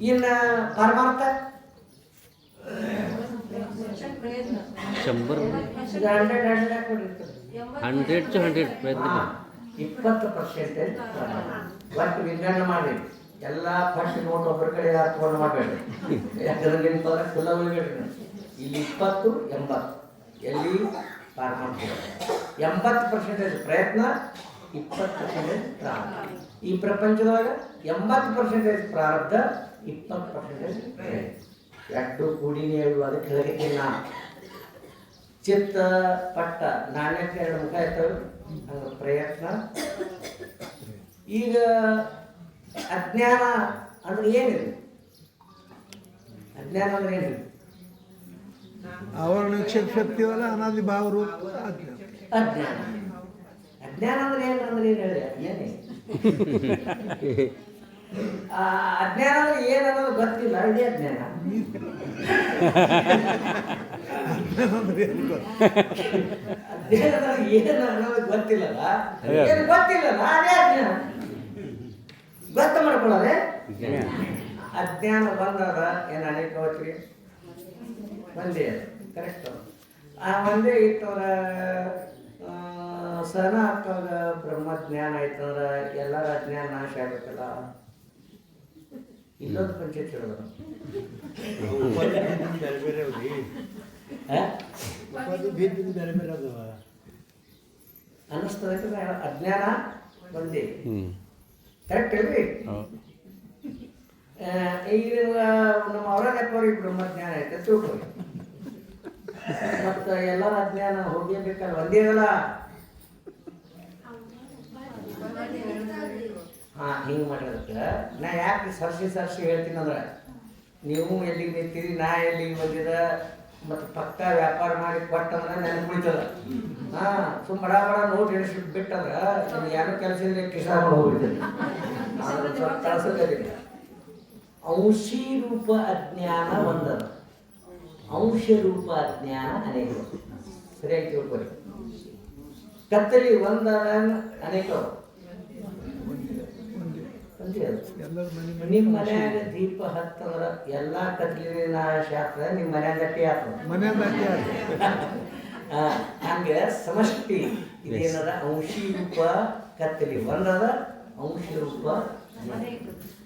ಇನ್ನು ಪರಮಾರ್ಥ 20% ಒಟ್ಟು ವಿಜ್ಞಾನ ಮಾಡಿ ಎಲ್ಲ ಫಸ್ಟ್ ನೋಟ್ ಒಬ್ಬರ ಕಡೆ ಹಾಕೊಂಡು ಮಾಡಬೇಡಿ ಯಾಕಂದ್ರೆ ನಿಂತಂದ್ರೆ ಕುಲ ಉಳಿಬೇಡ್ರಿ ಇಲ್ಲಿ 20 80 ಎಲ್ಲಿ ಪರಮಾರ್ಥ 80% ಪ್ರಯತ್ನ 20% ಪ್ರಾರಬ್ಧ ಈ ಪ್ರಪಂಚದೊಳಗ 80% ಪ್ರಾರಬ್ಧ 20% ಎರಡು ಕೂಡಿನೇ ಹೇಳುವಾಗ ಕೆಳಗೆ ಚಿತ್ತ ಪಟ್ಟ ನಾಣ್ಯಕ್ಕೆ 2 ಮುಖ ಇರ್ತವೆ ಹಂಗ ಪ್ರಯತ್ನ ಈಗ ಅಜ್ಞಾನ ಅಂದ್ರೆ ಏನಿದೆ ಅಜ್ಞಾನ ಅಂದ್ರೆ ಏನಿದೆ ಅವರ ನಿಕ್ಷೇಪ ಶಕ್ತಿ ಅಲ್ಲ ಅನಾದಿ ಭಾವ ರೂಪ ಅಜ್ಞಾನ ಅಜ್ಞಾನ ಅಂದ್ರೆ ಏನು ಹೇಳಿ ಏನೇ ಅಜ್ಞಾನ ಅಂದ್ರೆ ಏನನ್ನೋದು ಗೊತ್ತಿಲ್ಲ ಇದೇ ಅಜ್ಞಾನ ಅಜ್ಞಾನ ಏನು ಅನ್ನೋದು ಗೊತ್ತಿಲ್ಲಲ್ಲ ಏನು ಗೊತ್ತಿಲ್ಲಲ್ಲ ಅದೇ ಅಜ್ಞಾನ ಗೊತ್ತ ಮಾಡ್ಕೊಳ್ಳೋದೆ ಅಜ್ಞಾನ ಬಂದಾಗ ಏನು ಅನೇಕ ಹೊತ್ತಿಗೆ ಒಂದೇ ಕರೆಕ್ಟ್ ಒಂದೇ ಇತ್ತಂದ್ರೆ ಸಹನ ಆಗ್ತಾಗ ಬ್ರಹ್ಮಜ್ಞಾನ ಆಯ್ತಂದ್ರೆ ಎಲ್ಲರ ಅಜ್ಞಾನ ನಾಶ ಆಗಬೇಕಲ್ಲ ಇಲ್ಲೊಂದು ಪಂಚಾಯತ್ ಹೇಳೋದು ಅನ್ನಿಸ್ತದೆ ಅಜ್ಞಾನ ಒಂದೇ ಕರೆಕ್ಟ್ ಹೇಳ್ರಿ ಈಗ ನಮ್ಮ ಅವರ ಬ್ರಹ್ಮಜ್ಞಾನ ಐತೆ ತಿಳ್ಕೊಳ್ಳಿ ಮತ್ತು ಎಲ್ಲರ ಅಜ್ಞಾನ ಹೋಗಲೇಬೇಕಲ್ಲ ಒಂದೇದಲ್ಲ. ಹಾಂ ಹಿಂಗೆ ಮಾಡಿರೋದಕ್ಕೆ ನಾ ಯಾಕೆ ಸರ್ಸಿ ಹೇಳ್ತೀನಿ ಅಂದ್ರೆ ನೀವು ಎಲ್ಲಿಗೆ ನಿಂತೀರಿ, ನಾ ಎಲ್ಲಿಗೆ ಬಂದಿದ, ಮತ್ತು ಪಕ್ಕ ವ್ಯಾಪಾರ ಮಾಡಿ ಕೊಟ್ಟಂದ್ರೆ ನೆನಪು ಉಳಿತದ. ಹಾಂ ಸುಮ್ಮ ಬಡ ಬಡ ನೋಟ್ ಎಣಿಸ್ಬಿಟ್ಟು ಬಿಟ್ಟಂದ್ರೆ ನಿಮ್ಗೆ ಯಾರು ಕೆಲಸ ಇದ್ರೆ ಕಿಶಾನ ಹೋಗ್ಬಿಡ್ತೀನಿ. ಅದ್ರ ಸ್ವಲ್ಪ ಕಳ್ಸೋದಿಲ್ಲ. ಅಂಶಿ ರೂಪ ಅಜ್ಞಾನ ಒಂದದ, ಅಂಶ ರೂಪ ಅಜ್ಞಾನ ಅನೇಕ. ಸರಿಯಾಗಿ ತಿಳ್ಕೊಳ್ಳಿ. ಕತ್ತಲಿ ಒಂದದ ಅನೇಕ. ನಿಮ್ಮ ಮನ್ಯಾಗ ದೀಪ ಹತ್ತಂದ್ರ ಎಲ್ಲಾ ಕತ್ಲಿನ ಶಾಸ್ತ್ರ ನಿಮ್ಮ ಮನ್ಯಾಗ ಗಟ್ಟಿ ಆಗ್ತದ. ಹಂಗೆ ಸಮಷ್ಟಿ ಇದೇನದ ಅಂಶಿ ರೂಪ ಕತ್ತಲಿ ಒಂದದ, ಅಂಶಿ ರೂಪ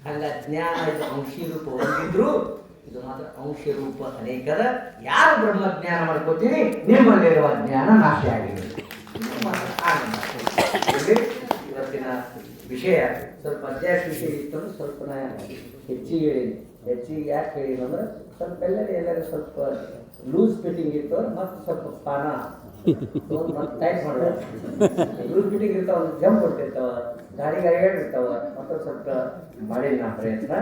ಹಂಗ ಜ್ಞಾನ ಇದು ಅಂಶಿ ರೂಪ ಒಂದಿದ್ರು ಇದು ಮಾತ್ರ ಅಂಶ ರೂಪ ಅನೇಕದ. ಯಾರು ಬ್ರಹ್ಮಜ್ಞಾನ ಮಾಡ್ಕೋತೀವಿ ನಿಮ್ಮಲ್ಲಿರುವ ಜ್ಞಾನ ನಾಶ ಆಗಿದೆ. ಇವತ್ತಿನ ವಿಷಯ ಸ್ವಲ್ಪ ಅಧ್ಯಾಯ ವಿಷಯ ಇತ್ತು, ಸ್ವಲ್ಪ ನಾ ಹೆಚ್ಚಿಗೆ ಹೇಳಿನಿ. ಹೆಚ್ಚಿಗೆ ಯಾಕೆ ಹೇಳಿನ ಅಂದ್ರೆ ಸ್ವಲ್ಪ ಎಲ್ಲರೂ ಸ್ವಲ್ಪ ಲೂಸ್ ಫಿಟ್ಟಿಂಗ್ ಇತ್ತು, ಮತ್ತು ಸ್ವಲ್ಪ ಪಾನ ಮತ್ತು ಟೈಟ್ ಮಾಡೋದು. ಲೂಸ್ ಫಿಟ್ಟಿಂಗ್ ಇರ್ತಾವ, ಒಂದು ಜಂಪ್ ಕೊಟ್ಟಿರ್ತಾವ, ಗಾಡಿ ಇರ್ತಾವ, ಮತ್ತು ಸ್ವಲ್ಪ ಮಾಡಿನ ನಾ ಪ್ರಯತ್ನ.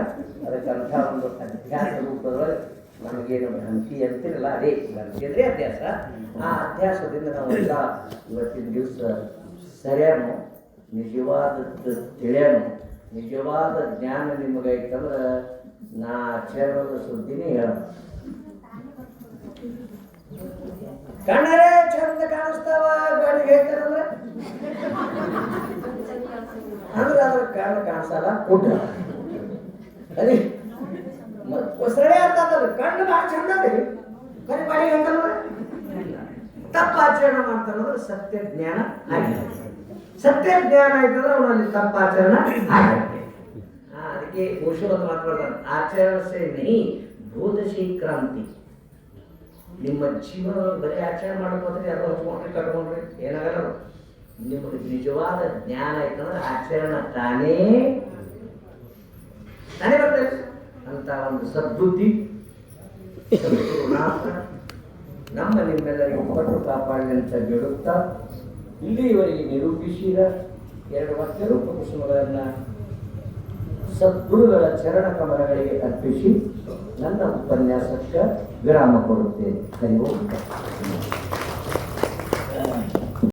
ಅದಕ್ಕೆ ಅಂಥ ಒಂದು ಅಧ್ಯಾಸ ರೂಪದೊಳಗೆ ನಮಗೇನು ಭ್ರಾಂತಿ ಅಂತಿರಲ್ಲ, ಅದೇ ಭ್ರಾಂತಿ ಅಂದರೆ ಅಧ್ಯಾಸ. ಆ ಅಧ್ಯಾಸದಿಂದ ನಾವೆಲ್ಲ ಇವತ್ತಿನ ದಿವಸ ಸರಿಯಾನು ನಿಜವಾದದ್ದು ತಿಳಿಯೋನು, ನಿಜವಾದ ಜ್ಞಾನ ನಿಮಗೈತಂದ್ರೆ ನಾ ಆಚರಣದ ಸುದ್ದಿನೇ ಹೇಳ. ಕಣ್ಣರೇ ಚಂದ ಕಾಣಿಸ್ತಾವ ಗಾಡಿಗೆ ಹೇಳ್ತಾರಂದ್ರೆ ಅಂದ್ರೆ ಅದ್ರ ಕಣ್ಣು ಕಾಣಿಸಲ್ಲ, ಕುಡ್ಡ ಅದೇ ಸರಿ ಅರ್ಥ ಆಗ್ತದೆ. ಕಣ್ಣು ಭಾಳ ಚಂದ ರೀ, ಕರಿ ಬಾಡಿಗೆ ಹೇಳ್ತಾರ. ತಪ್ಪು ಆಚರಣೆ ಮಾಡ್ತಾರಂದ್ರೆ ಸತ್ಯ ಜ್ಞಾನ ಆಗಿದೆ. ಸತ್ಯ ಜ್ಞಾನ ಆಯ್ತಂದ್ರೆ ಅವನಲ್ಲಿ ತಪ್ಪಾಚರಣೆ ಆಗುತ್ತೆ. ಅದಕ್ಕೆ ಪುರುಷರನ್ನು ಮಾತಾಡ್ತಾರೆ, ಆಚರಣೆ ನಹಿ ಬೋಧಶಿ ಕ್ರಾಂತಿ. ನಿಮ್ಮ ಜೀವನ ಬರೀ ಆಚರಣೆ ಮಾಡ್ಕೋದ್ರೆ ಯಾರೋ ಹಚ್ಕೊಂಡ್ರಿ ಕಟ್ಕೊಂಡ್ರಿ ಏನಾಗಲ್ಲ. ನಿಮಗೆ ನಿಜವಾದ ಜ್ಞಾನ ಆಯ್ತಂದ್ರೆ ಆಚರಣೆ ತಾನೇ ಬರ್ತದೆ ಅಂತ ಒಂದು ಸದ್ಬುದ್ಧಿ ನಮ್ಮ ನಿಮ್ಮೆಲ್ಲರಿಗೂ ಕೊಟ್ಟು ಕಾಪಾಡಲಿ ಅಂತ ಬೇಡುತ್ತಾ ಇಲ್ಲಿಯವರೆಗೆ ನಿರೂಪಿಸಿದ 2 ವಚನ ಕುಸುಮಗಳನ್ನು ಸದ್ಗುರುಗಳ ಚರಣ ಕಮಲಗಳಿಗೆ ಅರ್ಪಿಸಿ ನನ್ನ ಉಪನ್ಯಾಸಕ್ಕೆ ವಿರಾಮ ಕೊಡುತ್ತೇನೆ. ಹರಿ ಓಂ.